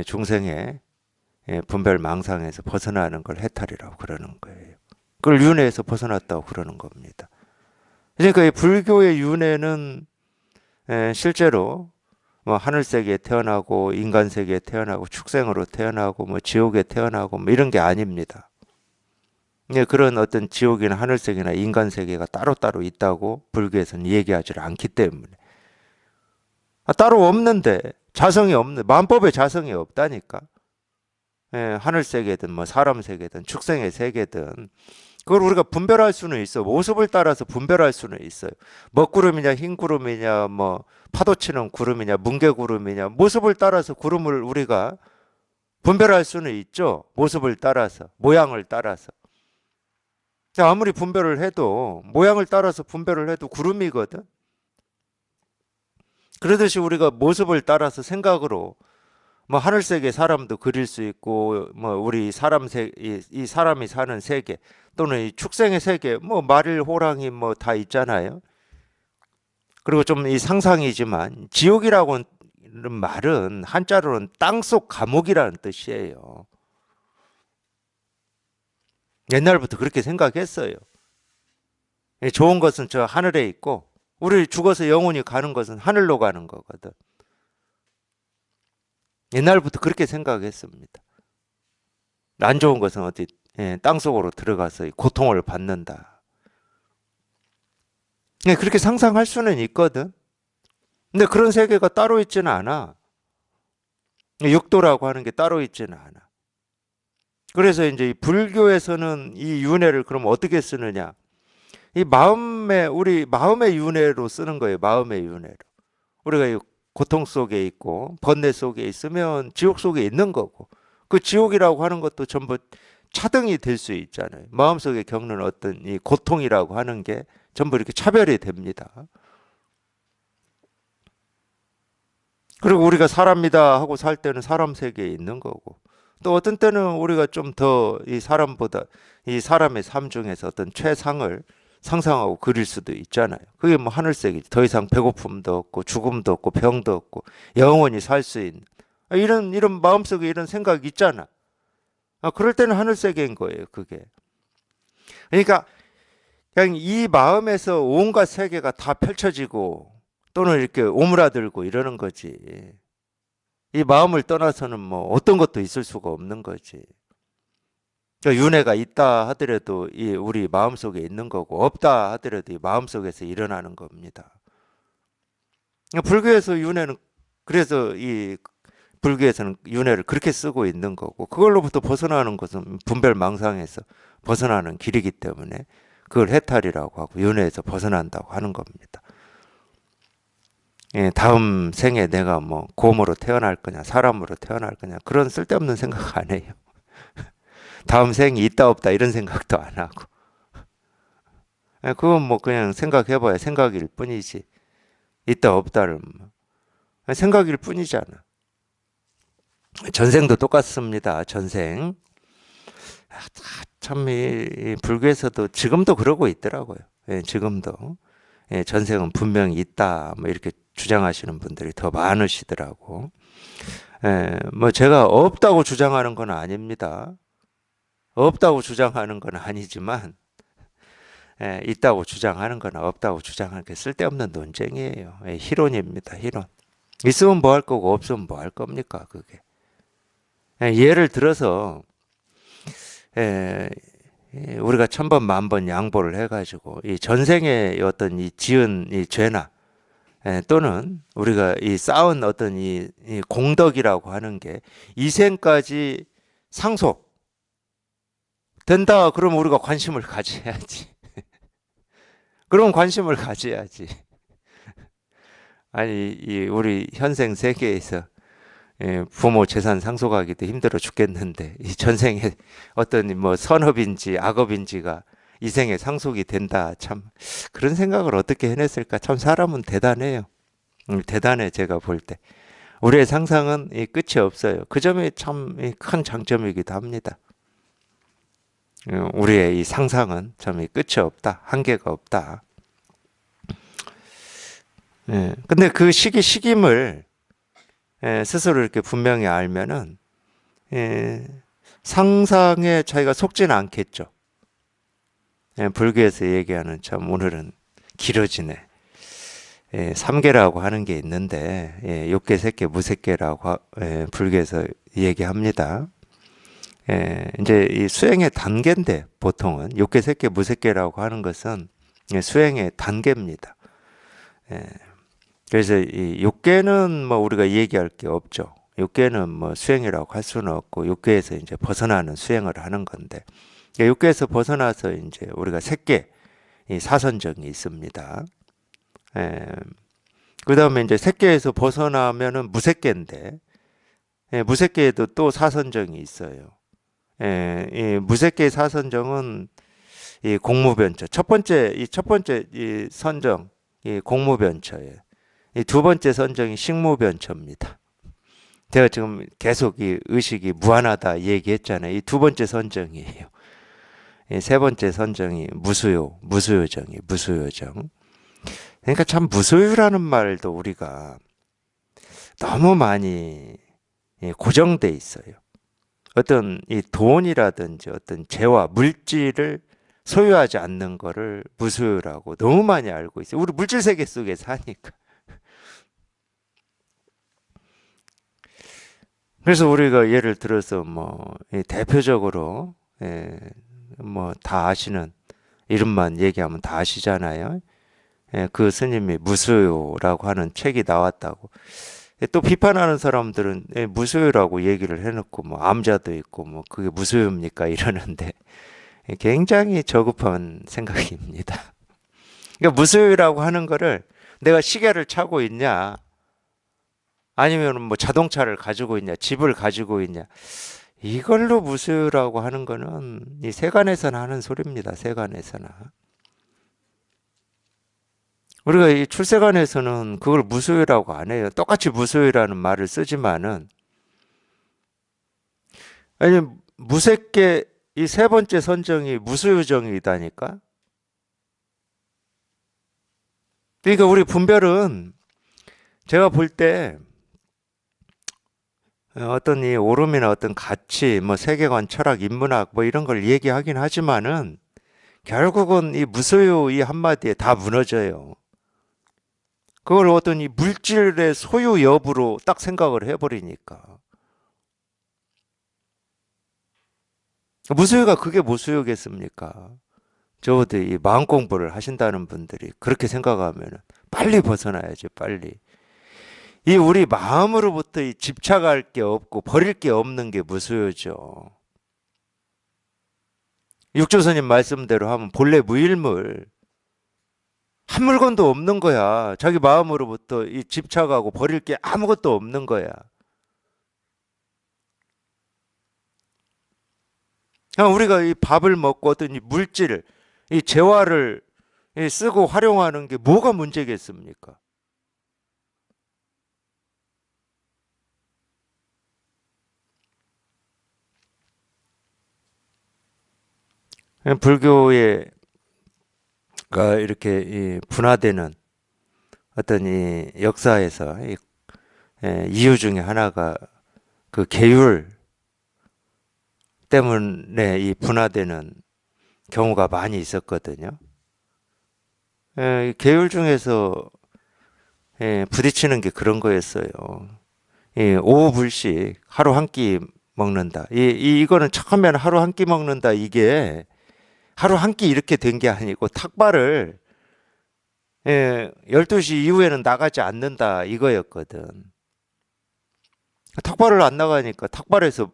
중생의 분별 망상에서 벗어나는 걸 해탈이라고 그러는 거예요. 그걸 윤회에서 벗어났다고 그러는 겁니다. 그러니까 이 불교의 윤회는 실제로 뭐 하늘 세계에 태어나고 인간 세계에 태어나고 축생으로 태어나고 뭐 지옥에 태어나고 뭐 이런 게 아닙니다. 그런 어떤 지옥이나 하늘 세계나 인간 세계가 따로따로 있다고 불교에서는 얘기하지 않기 때문에 따로 없는데 자성이 없는 만법의 자성이 없다니까. 하늘 세계든 뭐 사람 세계든 축생의 세계든 그걸 우리가 분별할 수는 있어. 모습을 따라서 분별할 수는 있어요. 먹구름이냐 흰구름이냐 뭐 파도치는 구름이냐 뭉게구름이냐 모습을 따라서 구름을 우리가 분별할 수는 있죠. 모습을 따라서 모양을 따라서. 아무리 분별을 해도 모양을 따라서 분별을 해도 구름이거든. 그러듯이 우리가 모습을 따라서 생각으로 뭐 하늘세계 사람도 그릴 수 있고 뭐 우리 이 사람이 사는 세계 또는 이 축생의 세계 뭐 말일 호랑이 뭐 다 있잖아요. 그리고 좀 이 상상이지만 지옥이라고 하는 말은 한자로는 땅속 감옥이라는 뜻이에요. 옛날부터 그렇게 생각했어요. 좋은 것은 저 하늘에 있고 우리 죽어서 영혼이 가는 것은 하늘로 가는 거거든. 옛날부터 그렇게 생각했습니다. 안 좋은 것은 어디 땅속으로 들어가서 고통을 받는다. 그렇게 상상할 수는 있거든. 근데 그런 세계가 따로 있지는 않아. 육도라고 하는 게 따로 있지는 않아. 그래서 이제 불교에서는 이 윤회를 그럼 어떻게 쓰느냐? 이 우리 마음의 윤회로 쓰는 거예요. 마음의 윤회로. 우리가 이 고통 속에 있고 번뇌 속에 있으면 지옥 속에 있는 거고 그 지옥이라고 하는 것도 전부 차등이 될 수 있잖아요. 마음속에 겪는 어떤 이 고통이라고 하는 게 전부 이렇게 차별이 됩니다. 그리고 우리가 사람이다 하고 살 때는 사람 세계에 있는 거고 또 어떤 때는 우리가 좀 더 이 사람보다 이 사람의 삶 중에서 어떤 최상을 상상하고 그릴 수도 있잖아요. 그게 뭐 하늘세계지. 더 이상 배고픔도 없고 죽음도 없고 병도 없고 영원히 살 수 있는 이런 마음속에 이런 생각이 있잖아. 그럴 때는 하늘세계인 거예요, 그게. 그러니까 그냥 이 마음에서 온갖 세계가 다 펼쳐지고 또는 이렇게 오므라들고 이러는 거지. 이 마음을 떠나서는 뭐 어떤 것도 있을 수가 없는 거지. 그러니까 윤회가 있다 하더라도 이 우리 마음속에 있는 거고 없다 하더라도 이 마음속에서 일어나는 겁니다. 그러니까 불교에서 윤회는 그래서 이 불교에서는 윤회를 그렇게 쓰고 있는 거고 그걸로부터 벗어나는 것은 분별망상에서 벗어나는 길이기 때문에 그걸 해탈이라고 하고 윤회에서 벗어난다고 하는 겁니다. 다음 생에 내가 뭐 곰으로 태어날 거냐 사람으로 태어날 거냐 그런 쓸데없는 생각 안 해요. 다음 생이 있다 없다 이런 생각도 안 하고 그건 뭐 그냥 생각해봐야 생각일 뿐이지 있다 없다를 생각일 뿐이잖아. 전생도 똑같습니다. 전생 참 이 불교에서도 지금도 그러고 있더라고요. 예, 지금도. 예, 전생은 분명히 있다. 뭐 이렇게 주장하시는 분들이 더 많으시더라고. 예, 뭐 제가 없다고 주장하는 건 아닙니다. 없다고 주장하는 건 아니지만, 예, 있다고 주장하는 거나 없다고 주장하는 게 쓸데없는 논쟁이에요. 예, 희론입니다, 희론. 있으면 뭐 할 거고 없으면 뭐 할 겁니까, 그게. 예, 예를 들어서, 예, 우리가 천번 만번 양보를 해가지고 이 전생의 어떤 이 지은 이 죄나 또는 우리가 이 쌓은 어떤 이 공덕이라고 하는 게 이생까지 상속 된다. 그러면 우리가 관심을 가져야지. 그럼 관심을 가져야지. 아니 이 우리 현생 세계에서 부모 재산 상속하기도 힘들어 죽겠는데 이 전생에 어떤 뭐 선업인지 악업인지가 이 생에 상속이 된다. 참 그런 생각을 어떻게 해냈을까? 참 사람은 대단해요. 대단해 제가 볼 때. 우리의 상상은 이 끝이 없어요. 그 점이 참 큰 장점이기도 합니다. 우리의 이 상상은 참 끝이 없다. 한계가 없다. 예. 근데 그 시기임을 스스로 이렇게 분명히 알면은 예, 상상에 자기가 속지는 않겠죠. 예, 불교에서 얘기하는 참 오늘은 길어지네. 예, 삼계라고 하는 게 있는데 예, 욕계, 색계, 무색계라고 불교에서 얘기합니다. 예, 이제 이 수행의 단계인데 보통은 욕계, 색계, 무색계라고 하는 것은 예, 수행의 단계입니다. 예, 그래서 이 욕계는 뭐 우리가 얘기할 게 없죠. 욕계는 뭐 수행이라고 할 수는 없고 욕계에서 이제 벗어나는 수행을 하는 건데 욕계에서 벗어나서 이제 우리가 색계 이 사선정이 있습니다. 예, 그다음에 이제 색계에서 벗어나면은 무색계인데 무색계에도 또 사선정이 있어요. 이 무색계 사선정은 이 공무변처 첫 번째 이 선정 이 공무변처예요. 이 두 번째 선정이 식무변처입니다. 제가 지금 계속 이 의식이 무한하다 얘기했잖아요. 이 두 번째 선정이에요. 이 세 번째 선정이 무수요정. 그러니까 참 무소유라는 말도 우리가 너무 많이 고정돼 있어요. 어떤 이 돈이라든지 어떤 재화, 물질을 소유하지 않는 거를 무소유라고 너무 많이 알고 있어요. 우리 물질 세계 속에 사니까. 그래서 우리가 예를 들어서 뭐 대표적으로 뭐 다 아시는 이름만 얘기하면 다 아시잖아요. 그 스님이 무소유라고 하는 책이 나왔다고. 또 비판하는 사람들은 무소유라고 얘기를 해놓고 뭐 암자도 있고 뭐 그게 무소유입니까 이러는데 굉장히 저급한 생각입니다. 그러니까 무소유라고 하는 거를 내가 시계를 차고 있냐 아니면 뭐 자동차를 가지고 있냐 집을 가지고 있냐 이걸로 무소유라고 하는 거는 이 세간에서나 하는 소리입니다. 세간에서나. 우리가 이 출세관에서는 그걸 무소유라고 안 해요. 똑같이 무소유라는 말을 쓰지만은 아니 무색계 이 세 번째 선정이 무소유정이다니까. 그러니까 우리 분별은 제가 볼 때 어떤 이 오름이나 어떤 가치, 뭐 세계관, 철학, 인문학 뭐 이런 걸 얘기하긴 하지만은 결국은 이 무소유 이 한마디에 다 무너져요. 그걸 어떤 이 물질의 소유 여부로 딱 생각을 해버리니까. 무소유가 그게 무소유겠습니까? 적어도 이 마음 공부를 하신다는 분들이 그렇게 생각하면 빨리 벗어나야죠, 빨리. 이 우리 마음으로부터 이 집착할 게 없고 버릴 게 없는 게 무소유죠. 육조스님 말씀대로 하면 본래 무일물. 한 물건도 없는 거야. 자기 마음으로부터 이 집착하고 버릴 게 아무것도 없는 거야. 그냥 우리가 이 밥을 먹고 어떤 이 물질, 이 재화를 쓰고 활용하는 게 뭐가 문제겠습니까? 불교에 이렇게 이 분화되는 어떤 이 역사에서 이유 중에 하나가 그 계율 때문에 이 분화되는 경우가 많이 있었거든요. 계율 중에서 부딪히는 게 그런 거였어요. 오후 불씩 하루 한 끼 먹는다. 이거는 처음에는 하루 한 끼 먹는다. 이게 하루 한 끼 이렇게 된 게 아니고 탁발을 12시 이후에는 나가지 않는다. 이거였거든. 탁발을 안 나가니까 탁발에서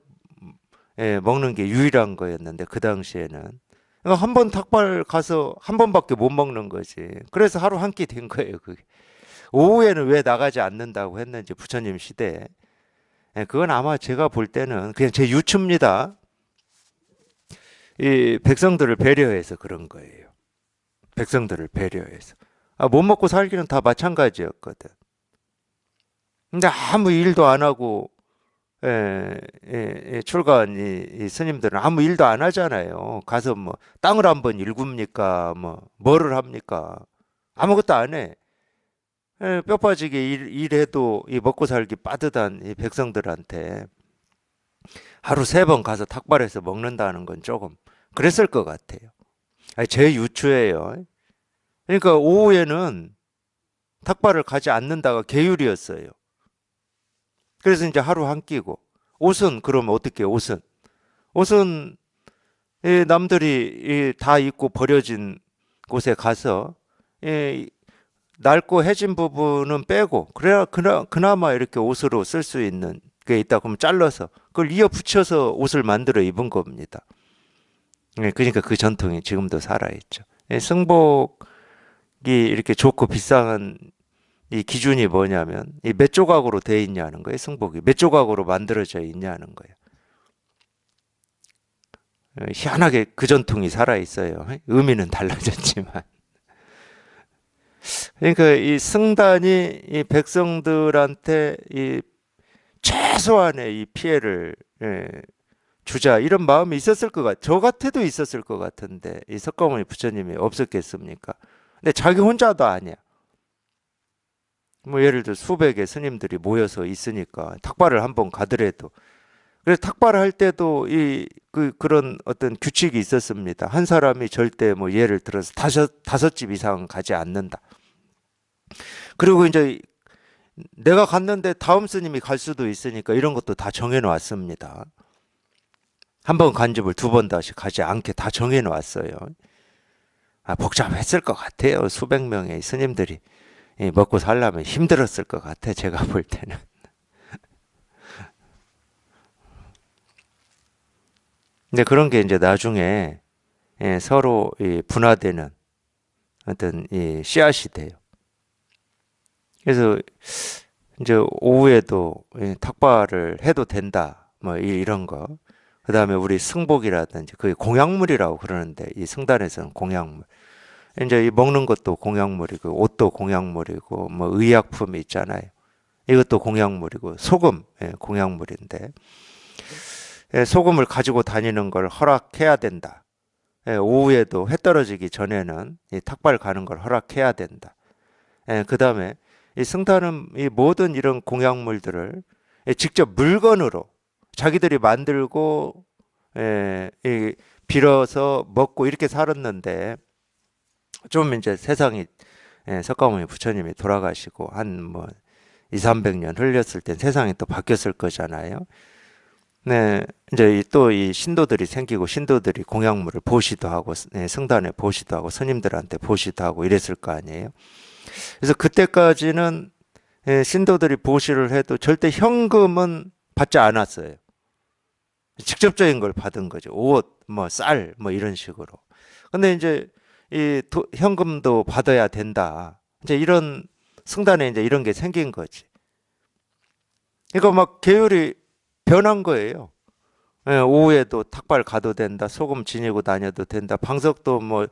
먹는 게 유일한 거였는데 그 당시에는. 그러니까 한 번 탁발 가서 한 번밖에 못 먹는 거지. 그래서 하루 한 끼 된 거예요. 그게. 오후에는 왜 나가지 않는다고 했는지 부처님 시대에. 그건 아마 제가 볼 때는 그냥 제 유추입니다. 이 백성들을 배려해서 그런 거예요. 백성들을 배려해서. 못 먹고 살기는 다 마찬가지였거든. 근데 아무 일도 안 하고 출가한 이 스님들은 아무 일도 안 하잖아요. 가서 뭐 땅을 한번 일굽니까? 뭐를 합니까? 아무것도 안 해. 뼈 빠지게 일해도 이 먹고 살기 빠듯한 이 백성들한테 하루 3번 가서 탁발해서 먹는다는 건 조금 그랬을 것 같아요. 아니, 제 유추예요. 그러니까 오후에는 탁발을 가지 않는다가 계율이었어요. 그래서 이제 하루 한 끼고 옷은 그러면 어떻게 해요? 옷은 남들이 다 입고 버려진 곳에 가서 낡고 해진 부분은 빼고 그래야 그나마 이렇게 옷으로 쓸 수 있는 게 있다 그러면 잘라서 그걸 이어 붙여서 옷을 만들어 입은 겁니다. 그러니까 그 전통이 지금도 살아있죠. 승복이 이렇게 좋고 비싼 이 기준이 뭐냐면 이 몇 조각으로 되어 있냐는 거예요. 승복이 몇 조각으로 만들어져 있냐는 거예요. 희한하게 그 전통이 살아있어요. 의미는 달라졌지만. 그러니까 이 승단이 이 백성들한테 이 최소한의 이 피해를 주자 이런 마음이 있었을 것 같아요. 저 같아도 있었을 것 같은데 이 석가모니 부처님이 없었겠습니까? 근데 자기 혼자도 아니야. 뭐 예를 들어 수백의 스님들이 모여서 있으니까 탁발을 한번 가더라도 그래서 탁발할 때도 그런 어떤 규칙이 있었습니다. 한 사람이 절대 뭐 예를 들어서 다섯 집 이상 가지 않는다. 그리고 이제 내가 갔는데 다음 스님이 갈 수도 있으니까 이런 것도 다 정해놓았습니다. 한 번 간 집을 2번 다시 가지 않게 다 정해놓았어요. 복잡했을 것 같아요. 수백 명의 스님들이 먹고 살려면 힘들었을 것 같아. 제가 볼 때는. 근데 그런 게 이제 나중에 서로 분화되는 어떤 이 씨앗이 돼요. 그래서 이제 오후에도 탁발을 해도 된다. 뭐 이런 거. 그 다음에 우리 승복이라든지 그게 공약물이라고 그러는데 이 승단에서는 공약물. 이제 이 먹는 것도 공약물이고 옷도 공약물이고 뭐 의약품이 있잖아요. 이것도 공약물이고 소금 공약물인데 소금을 가지고 다니는 걸 허락해야 된다. 오후에도 해 떨어지기 전에는 이 탁발 가는 걸 허락해야 된다. 그 다음에 이 승단은 이 모든 이런 공약물들을 직접 물건으로 자기들이 만들고 빌어서 먹고 이렇게 살았는데 좀 이제 세상이 석가모니 부처님이 돌아가시고 한 뭐 200~300년 흘렸을 땐 세상이 또 바뀌었을 거잖아요. 네, 이제 또 이 신도들이 생기고 신도들이 공약물을 보시도 하고 승단에 보시도 하고 스님들한테 보시도 하고 이랬을 거 아니에요. 그래서 그때까지는 신도들이 보시를 해도 절대 현금은 받지 않았어요. 직접적인 걸 받은 거죠. 옷, 뭐 쌀, 뭐 이런 식으로. 근데 이제 현금도 받아야 된다. 이제 이런 승단에 이제 이런 게 생긴 거지. 그러니까 막 계율이 변한 거예요. 오후에도 탁발 가도 된다. 소금 지니고 다녀도 된다. 방석도 뭐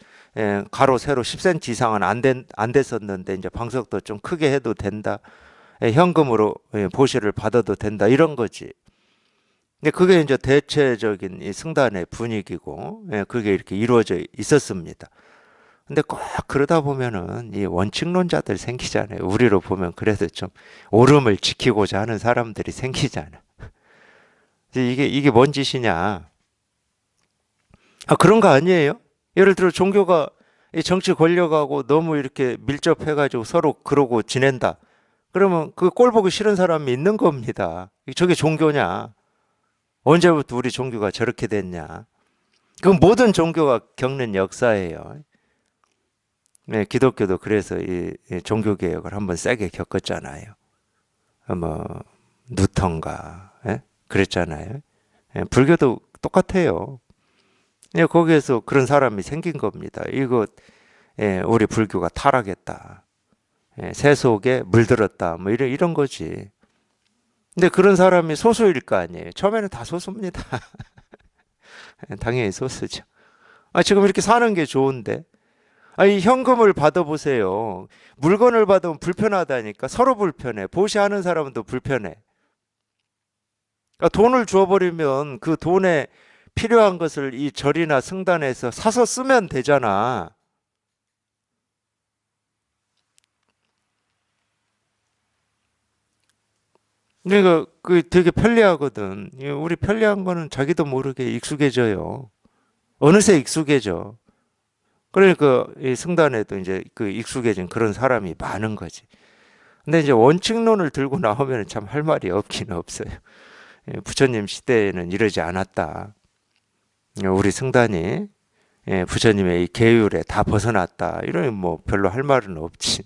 가로 세로 10cm 이상은 안 됐었는데 이제 방석도 좀 크게 해도 된다. 현금으로 보시를 받아도 된다. 이런 거지. 근데 그게 이제 대체적인 이 승단의 분위기고, 예, 그게 이렇게 이루어져 있었습니다. 근데 꼭 그러다 보면은 이 원칙론자들 생기잖아요. 우리로 보면 그래도 좀 옳음을 지키고자 하는 사람들이 생기잖아. 이게 뭔 짓이냐? 아, 그런 거 아니에요? 예를 들어 종교가 이 정치 권력하고 너무 이렇게 밀접해가지고 서로 그러고 지낸다. 그러면 그 꼴 보기 싫은 사람이 있는 겁니다. 저게 종교냐? 언제부터 우리 종교가 저렇게 됐냐? 그건 모든 종교가 겪는 역사예요. 네, 기독교도 그래서 이 종교 개혁을 한번 세게 겪었잖아요. 뭐 누턴가, 예? 그랬잖아요. 예, 불교도 똑같아요. 예, 거기에서 그런 사람이 생긴 겁니다. 이거 예, 우리 불교가 타락했다. 예, 세속에 물들었다. 뭐 이런 거지. 근데 그런 사람이 소수일 거 아니에요. 처음에는 다 소수입니다. 당연히 소수죠. 아, 지금 이렇게 사는 게 좋은데. 아니, 현금을 받아보세요. 물건을 받으면 불편하다니까. 서로 불편해. 보시하는 사람은 또 불편해. 그러니까 돈을 주어버리면 그 돈에 필요한 것을 이 절이나 성단에서 사서 쓰면 되잖아. 그러니까 그 되게 편리하거든. 우리 편리한 거는 자기도 모르게 익숙해져요. 어느새 익숙해져. 그러니까 이 성단에도 이제 그 익숙해진 그런 사람이 많은 거지. 근데 이제 원칙론을 들고 나오면 참 할 말이 없긴 없어요. 예, 부처님 시대에는 이러지 않았다. 우리 성단이 예, 부처님의 이 계율에 다 벗어났다. 이러면 뭐 별로 할 말은 없지.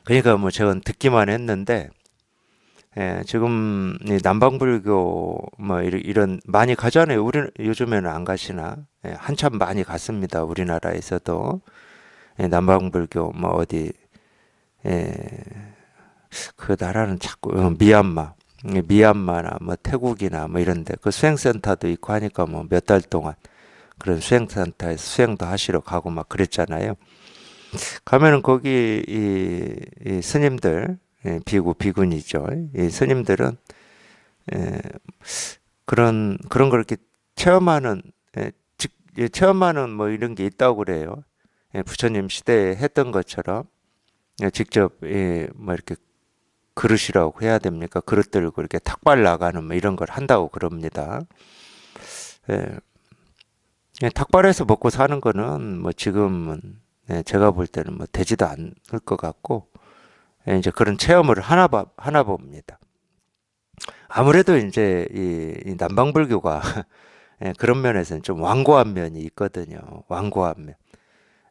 그러니까 뭐 저건 듣기만 했는데 예, 지금 이 남방불교 뭐 이런 많이 가잖아요. 우리 요즘에는 안 가시나? 예, 한참 많이 갔습니다. 우리나라에서도 예, 남방불교 뭐 어디 예, 그 나라는 자꾸 미얀마, 미얀마나 뭐 태국이나 뭐 이런데 그 수행센터도 있고 하니까 뭐 몇 달 동안 그런 수행센터에서 수행도 하시러 가고 막 그랬잖아요. 가면은 거기 이 스님들 예, 비구 비군이죠. 이 스님들은 예, 그런 걸 이렇게 체험하는 예, 예, 체험하는 뭐 이런 게 있다고 그래요. 예, 부처님 시대에 했던 것처럼 예, 직접 예, 뭐 이렇게 그릇이라고 해야 됩니까? 그릇 들고 이렇게 탁발 나가는 뭐 이런 걸 한다고 그럽니다. 예, 예, 탁발에서 먹고 사는 거는 뭐 지금은 예, 제가 볼 때는 뭐 되지도 않을 것 같고 예, 이제 그런 체험을 하나 봅니다. 아무래도 이제 이 남방불교가 예, 그런 면에서는 좀 완고한 면이 있거든요. 완고한 면.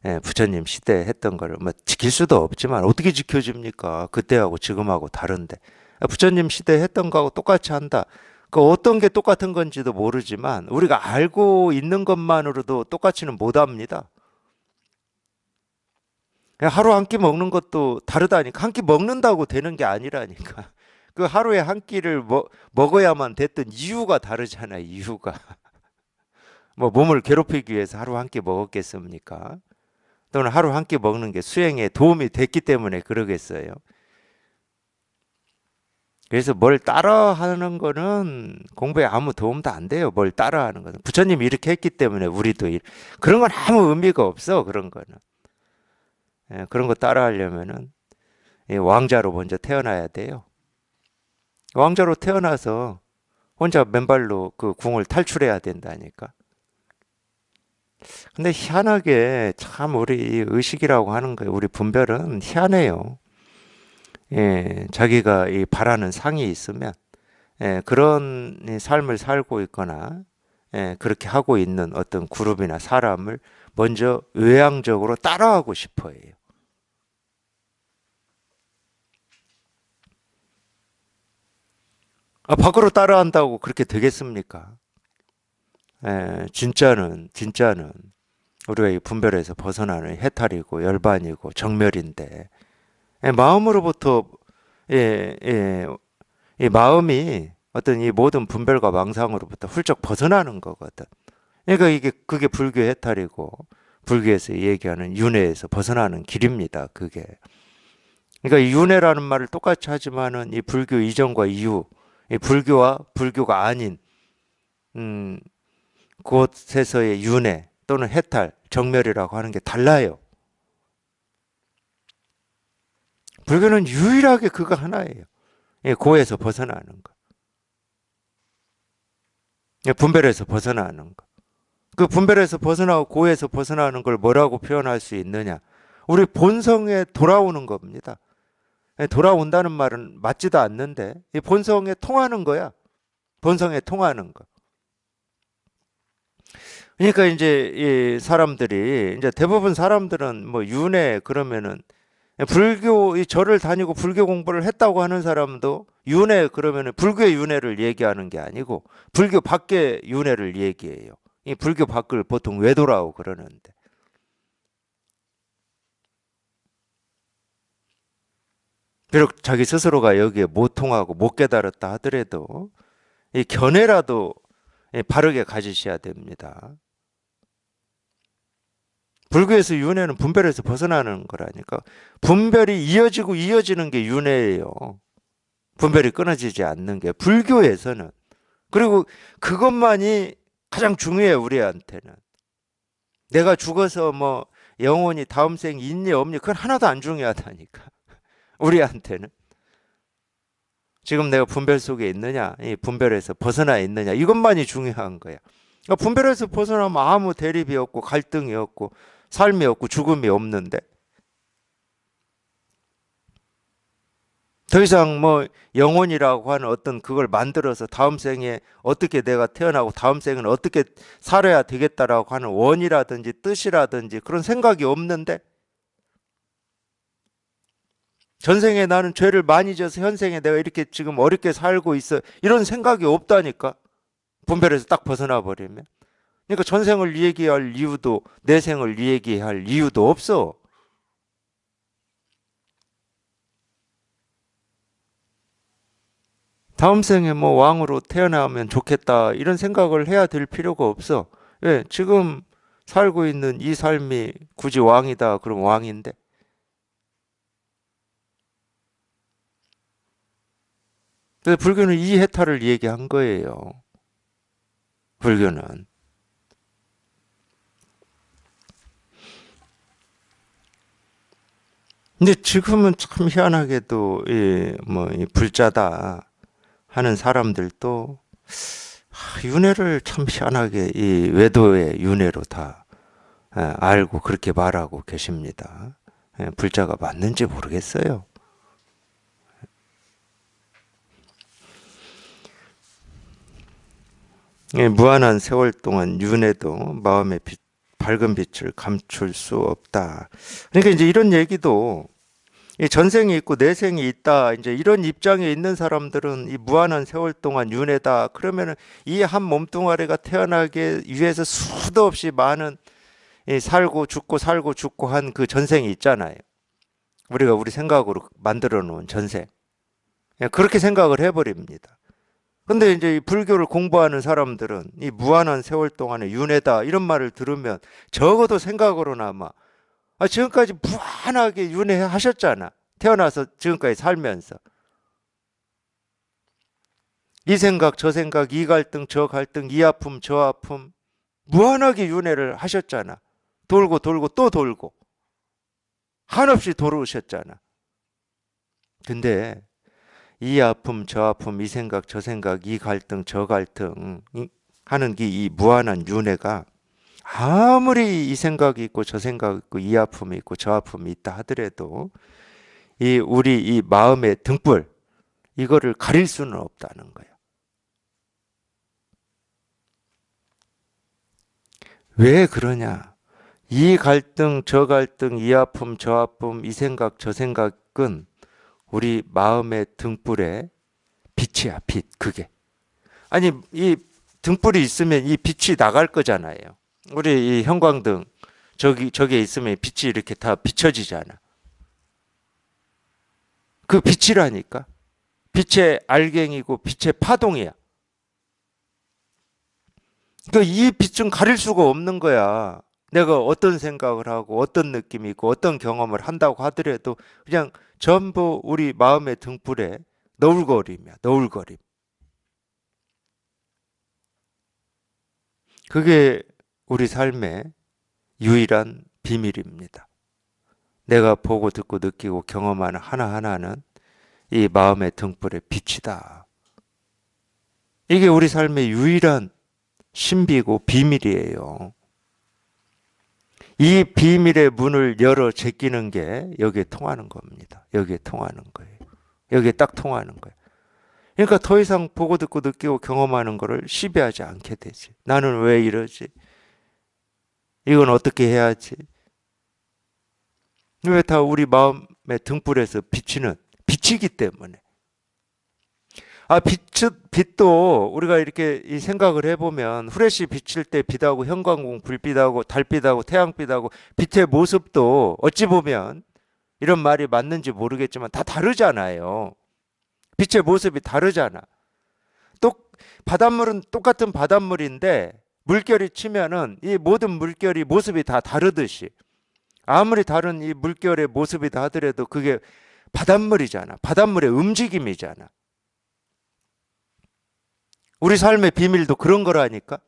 예, 부처님 시대에 했던 거를 뭐 지킬 수도 없지만 어떻게 지켜집니까? 그때하고 지금하고 다른데. 아, 부처님 시대에 했던 거하고 똑같이 한다. 그 어떤 게 똑같은 건지도 모르지만 우리가 알고 있는 것만으로도 똑같이는 못 합니다. 그냥 하루 한 끼 먹는 것도 다르다니까. 한 끼 먹는다고 되는 게 아니라니까. 그 하루에 한 끼를 먹어야만 됐던 이유가 다르잖아요. 이유가. 뭐 몸을 괴롭히기 위해서 하루 한 끼 먹었겠습니까? 또는 하루 한 끼 먹는 게 수행에 도움이 됐기 때문에 그러겠어요. 그래서 뭘 따라 하는 거는 공부에 아무 도움도 안 돼요. 뭘 따라 하는 거는. 부처님이 이렇게 했기 때문에 우리도 그런 건 아무 의미가 없어. 그런 거는. 예, 그런 거 따라 하려면은 왕자로 먼저 태어나야 돼요. 왕자로 태어나서 혼자 맨발로 그 궁을 탈출해야 된다니까. 근데 희한하게 참 우리 의식이라고 하는 거예요. 우리 분별은 희한해요. 예, 자기가 이 바라는 상이 있으면 예, 그런 이 삶을 살고 있거나 예, 그렇게 하고 있는 어떤 그룹이나 사람을 먼저 외향적으로 따라하고 싶어 해요. 아, 밖으로 따라한다고 그렇게 되겠습니까? 예, 진짜는 우리가 이 분별에서 벗어나는 해탈이고 열반이고 정멸인데 예, 마음으로부터 예, 예, 이 마음이 어떤 이 모든 분별과 망상으로부터 훌쩍 벗어나는 거거든. 그러니까 이게 그게 불교 해탈이고 불교에서 얘기하는 윤회에서 벗어나는 길입니다. 그게. 그러니까 이 윤회라는 말을 똑같이 하지만은 이 불교 이전과 이후 이 불교와 불교가 아닌 곳에서의 윤회 또는 해탈, 정멸이라고 하는 게 달라요. 불교는 유일하게 그거 하나예요. 고에서 벗어나는 거. 분별에서 벗어나는 거. 그 분별에서 벗어나고 고에서 벗어나는 걸 뭐라고 표현할 수 있느냐? 우리 본성에 돌아오는 겁니다. 돌아온다는 말은 맞지도 않는데 이 본성에 통하는 거야. 본성에 통하는 거. 그러니까 이제 이 사람들이 이제 대부분 사람들은 뭐 윤회 그러면은 불교 이 절을 다니고 불교 공부를 했다고 하는 사람도 윤회 그러면은 불교의 윤회를 얘기하는 게 아니고 불교 밖의 윤회를 얘기해요. 이 불교 밖을 보통 외도라고 그러는데. 비록 자기 스스로가 여기에 못 통하고 못 깨달았다 하더라도 이 견해라도 바르게 가지셔야 됩니다. 불교에서 윤회는 분별에서 벗어나는 거라니까. 분별이 이어지고 이어지는 게 윤회예요. 분별이 끊어지지 않는 게 불교에서는. 그리고 그것만이 가장 중요해 우리한테는. 내가 죽어서 뭐 영혼이 다음 생 있니 없니 그건 하나도 안 중요하다니까. 우리한테는. 지금 내가 분별 속에 있느냐, 이 분별에서 벗어나 있느냐 이것만이 중요한 거야. 그러니까 분별에서 벗어나면 아무 대립이 없고 갈등이 없고 삶이 없고 죽음이 없는데 더 이상 뭐 영혼이라고 하는 어떤 그걸 만들어서 다음 생에 어떻게 내가 태어나고 다음 생은 어떻게 살아야 되겠다라고 하는 원이라든지 뜻이라든지 그런 생각이 없는데 전생에 나는 죄를 많이 져서 현생에 내가 이렇게 지금 어렵게 살고 있어 이런 생각이 없다니까. 분별에서 딱 벗어나 버리면. 그러니까 전생을 얘기할 이유도 내생을 얘기할 이유도 없어. 다음 생에 뭐 왕으로 태어나면 좋겠다 이런 생각을 해야 될 필요가 없어. 왜? 지금 살고 있는 이 삶이 굳이 왕이다 그럼 왕인데. 그래서 불교는 이 해탈을 얘기한 거예요. 불교는. 근데 지금은 참 희한하게도 이 불자다 하는 사람들도 윤회를 참 희한하게 이 외도의 윤회로 다 알고 그렇게 말하고 계십니다. 불자가 맞는지 모르겠어요. 무한한 세월 동안 윤회도 마음의 밝은 빛을 감출 수 없다. 그러니까 이제 이런 얘기도 전생이 있고 내생이 있다. 이제 이런 입장에 있는 사람들은 이 무한한 세월 동안 윤회다. 그러면은 이 한 몸뚱아리가 태어나기 위해서 수도 없이 많은 살고 죽고 한 그 전생이 있잖아요. 우리가 우리 생각으로 만들어 놓은 전생. 그렇게 생각을 해버립니다. 근데 이제 이 불교를 공부하는 사람들은 이 무한한 세월 동안의 윤회다 이런 말을 들으면 적어도 생각으로나마 지금까지 무한하게 윤회하셨잖아. 태어나서 지금까지 살면서. 이 생각 저 생각 이 갈등 저 갈등 이 아픔 저 아픔 무한하게 윤회를 하셨잖아. 돌고 돌고 또 돌고 한없이 돌아오셨잖아. 근데 이 아픔 저 아픔 이 생각 저 생각 이 갈등 저 갈등 하는 이 무한한 윤회가 아무리 이 생각이 있고 저 생각이 있고 이 아픔이 있고 저 아픔이 있다 하더라도 우리 이 마음의 등불 이거를 가릴 수는 없다는 거예요. 왜 그러냐? 이 갈등 저 갈등 이 아픔 저 아픔 이 생각 저 생각은 우리 마음의 등불에 빛이야, 빛. 그게. 아니, 이 등불이 있으면 이 빛이 나갈 거잖아요. 우리 이 형광등 저기에 있으면 빛이 이렇게 다 비춰지잖아. 그 빛이라니까. 빛의 알갱이고 빛의 파동이야. 그 이 빛은 가릴 수가 없는 거야. 내가 어떤 생각을 하고 어떤 느낌이 있고 어떤 경험을 한다고 하더라도 그냥 전부 우리 마음의 등불에 너울거림이야. 너울거림. 그게 우리 삶의 유일한 비밀입니다. 내가 보고 듣고 느끼고 경험하는 하나하나는 이 마음의 등불의 빛이다. 이게 우리 삶의 유일한 신비고 비밀이에요. 이 비밀의 문을 열어 제끼는 게 여기에 통하는 겁니다. 여기에 통하는 거예요. 여기에 딱 통하는 거예요. 그러니까 더 이상 보고 듣고 느끼고 경험하는 거를 시비하지 않게 되지. 나는 왜 이러지? 이건 어떻게 해야지? 왜 다 우리 마음의 등불에서 비치는 빛이기 때문에. 빛도 우리가 이렇게 이 생각을 해보면 후레쉬 비칠 때 빛하고 형광등 불빛하고 달빛하고 태양빛하고 빛의 모습도 어찌 보면 이런 말이 맞는지 모르겠지만 다 다르잖아요. 빛의 모습이 다르잖아. 또 바닷물은 똑같은 바닷물인데 물결이 치면은 이 모든 물결이 모습이 다 다르듯이 아무리 다른 이 물결의 모습이다 하더라도 그게 바닷물이잖아. 바닷물의 움직임이잖아. 우리 삶의 비밀도 그런 거라니까.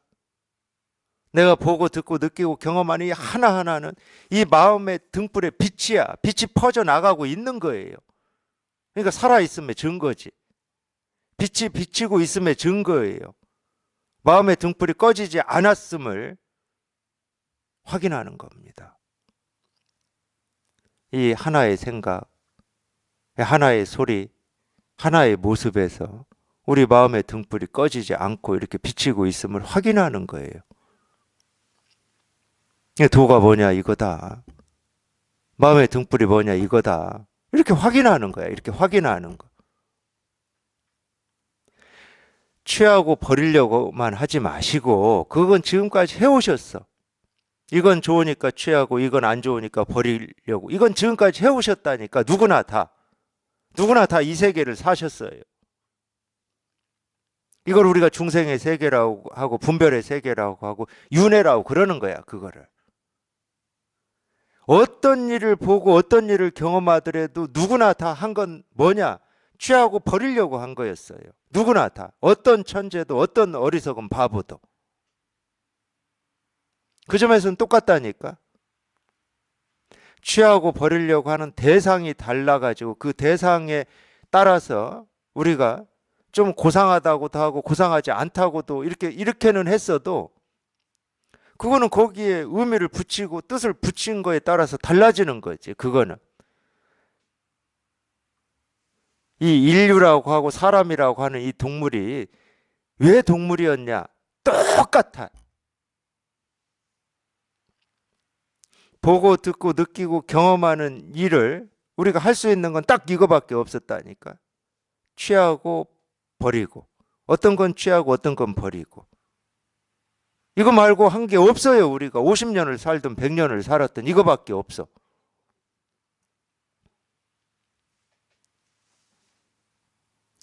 내가 보고 듣고 느끼고 경험하는 이 하나하나는 이 마음의 등불의 빛이야. 빛이 퍼져나가고 있는 거예요. 그러니까 살아있음의 증거지. 빛이 비치고 있음의 증거예요. 마음의 등불이 꺼지지 않았음을 확인하는 겁니다. 이 하나의 생각, 하나의 소리, 하나의 모습에서 우리 마음의 등불이 꺼지지 않고 이렇게 비치고 있음을 확인하는 거예요. 도가 뭐냐 이거다. 마음의 등불이 뭐냐 이거다. 이렇게 확인하는 거야. 이렇게 확인하는 거. 취하고 버리려고만 하지 마시고 그건 지금까지 해오셨어. 이건 좋으니까 취하고 이건 안 좋으니까 버리려고. 이건 지금까지 해오셨다니까. 누구나 다 이 세계를 사셨어요. 이걸 우리가 중생의 세계라고 하고 분별의 세계라고 하고 윤회라고 그러는 거야. 그거를. 어떤 일을 보고 어떤 일을 경험하더라도 누구나 다 한 건 뭐냐? 취하고 버리려고 한 거였어요. 누구나 다. 어떤 천재도 어떤 어리석은 바보도. 그 점에서는 똑같다니까. 취하고 버리려고 하는 대상이 달라가지고 그 대상에 따라서 우리가 좀 고상하다고도 하고 고상하지 않다고도 이렇게는 했어도 그거는 거기에 의미를 붙이고 뜻을 붙인 거에 따라서 달라지는 거지. 그거는 이 인류라고 하고 사람이라고 하는 이 동물이 왜 동물이었냐? 똑같아. 보고 듣고 느끼고 경험하는 일을 우리가 할 수 있는 건 딱 이거밖에 없었다니까. 취하고 버리고. 어떤 건 취하고 어떤 건 버리고. 이거 말고 한 게 없어요. 우리가 50년을 살든 100년을 살았든 이거밖에 없어.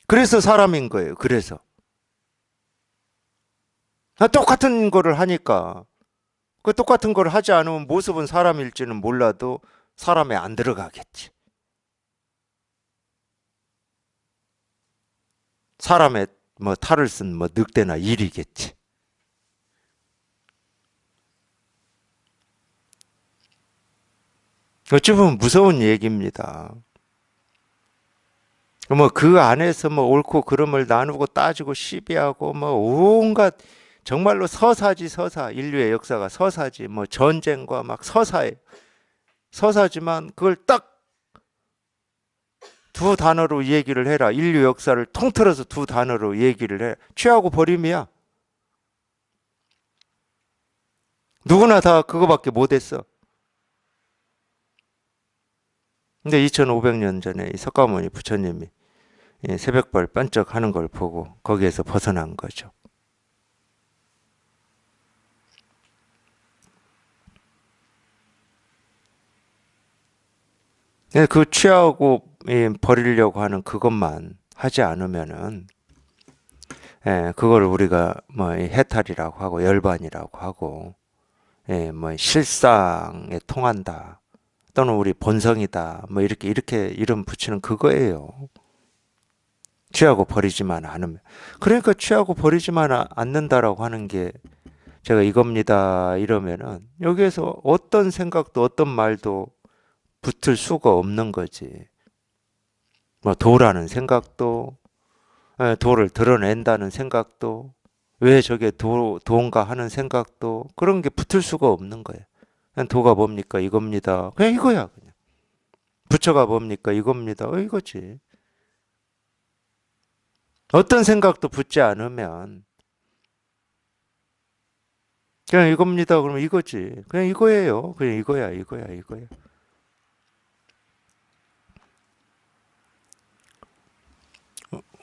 그래서 사람인 거예요. 그래서. 똑같은 거를 하니까. 그 똑같은 걸 하지 않으면 모습은 사람일지는 몰라도 사람에 안 들어가겠지. 사람의 뭐 탈을 쓴 뭐 늑대나 일이겠지. 어찌 보면 무서운 얘기입니다. 뭐 그 안에서 뭐 옳고 그름을 나누고 따지고 시비하고 뭐 온갖 정말로 서사지 서사. 인류의 역사가 서사지. 뭐 전쟁과 막 서사에 서사지만 그걸 딱 두 단어로 얘기를 해라. 인류 역사를 통틀어서 두 단어로 얘기를 해. 취하고 버림이야. 누구나 다 그거밖에 못했어. 근데 2500년 전에 이 석가모니 부처님이 새벽별 번쩍하는 걸 보고 거기에서 벗어난 거죠. 그 취하고 버리려고 하는 그것만 하지 않으면은 그걸 우리가 뭐 해탈이라고 하고 열반이라고 하고 뭐 실상에 통한다 또는 우리 본성이다 뭐 이렇게 이름 붙이는 그거예요. 취하고 버리지만 않으면. 그러니까 취하고 버리지만 않는다라고 하는 게 제가 이겁니다 이러면은 여기에서 어떤 생각도 어떤 말도 붙을 수가 없는 거지. 뭐 도라는 생각도, 도를 드러낸다는 생각도, 왜 저게 도인가 하는 생각도 그런 게 붙을 수가 없는 거예요. 그냥 도가 뭡니까? 이겁니다. 그냥 이거야. 그냥. 부처가 뭡니까? 이겁니다. 이거지. 어떤 생각도 붙지 않으면 그냥 이겁니다. 그러면 이거지. 그냥 이거예요. 그냥 이거야, 이거야, 이거야.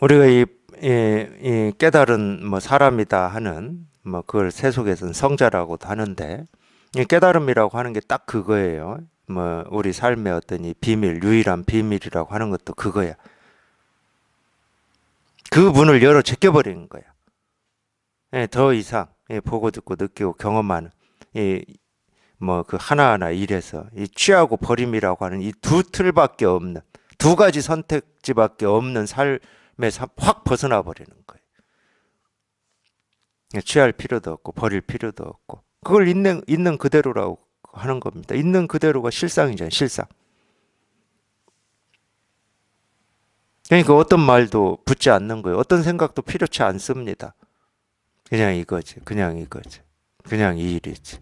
우리가 이 깨달은 뭐 사람이다 하는 뭐 그걸 세속에서는 성자라고도 하는데 이 깨달음이라고 하는 게 딱 그거예요. 뭐 우리 삶의 어떤 이 비밀, 유일한 비밀이라고 하는 것도 그거야. 그 문을 열어 제껴버리는 거야. 예, 더 이상 보고 듣고 느끼고 경험하는 뭐 그 하나하나 일에서 이 취하고 버림이라고 하는 이 두 틀밖에 없는 두 가지 선택지밖에 없는 삶에서 확 벗어나 버리는 거예요. 취할 필요도 없고 버릴 필요도 없고 그걸 있는 그대로라고 하는 겁니다. 있는 그대로가 실상이잖아요. 실상. 그러니까 어떤 말도 붙지 않는 거예요. 어떤 생각도 필요치 않습니다. 그냥 이거지. 그냥 이거지. 그냥 이 일이지.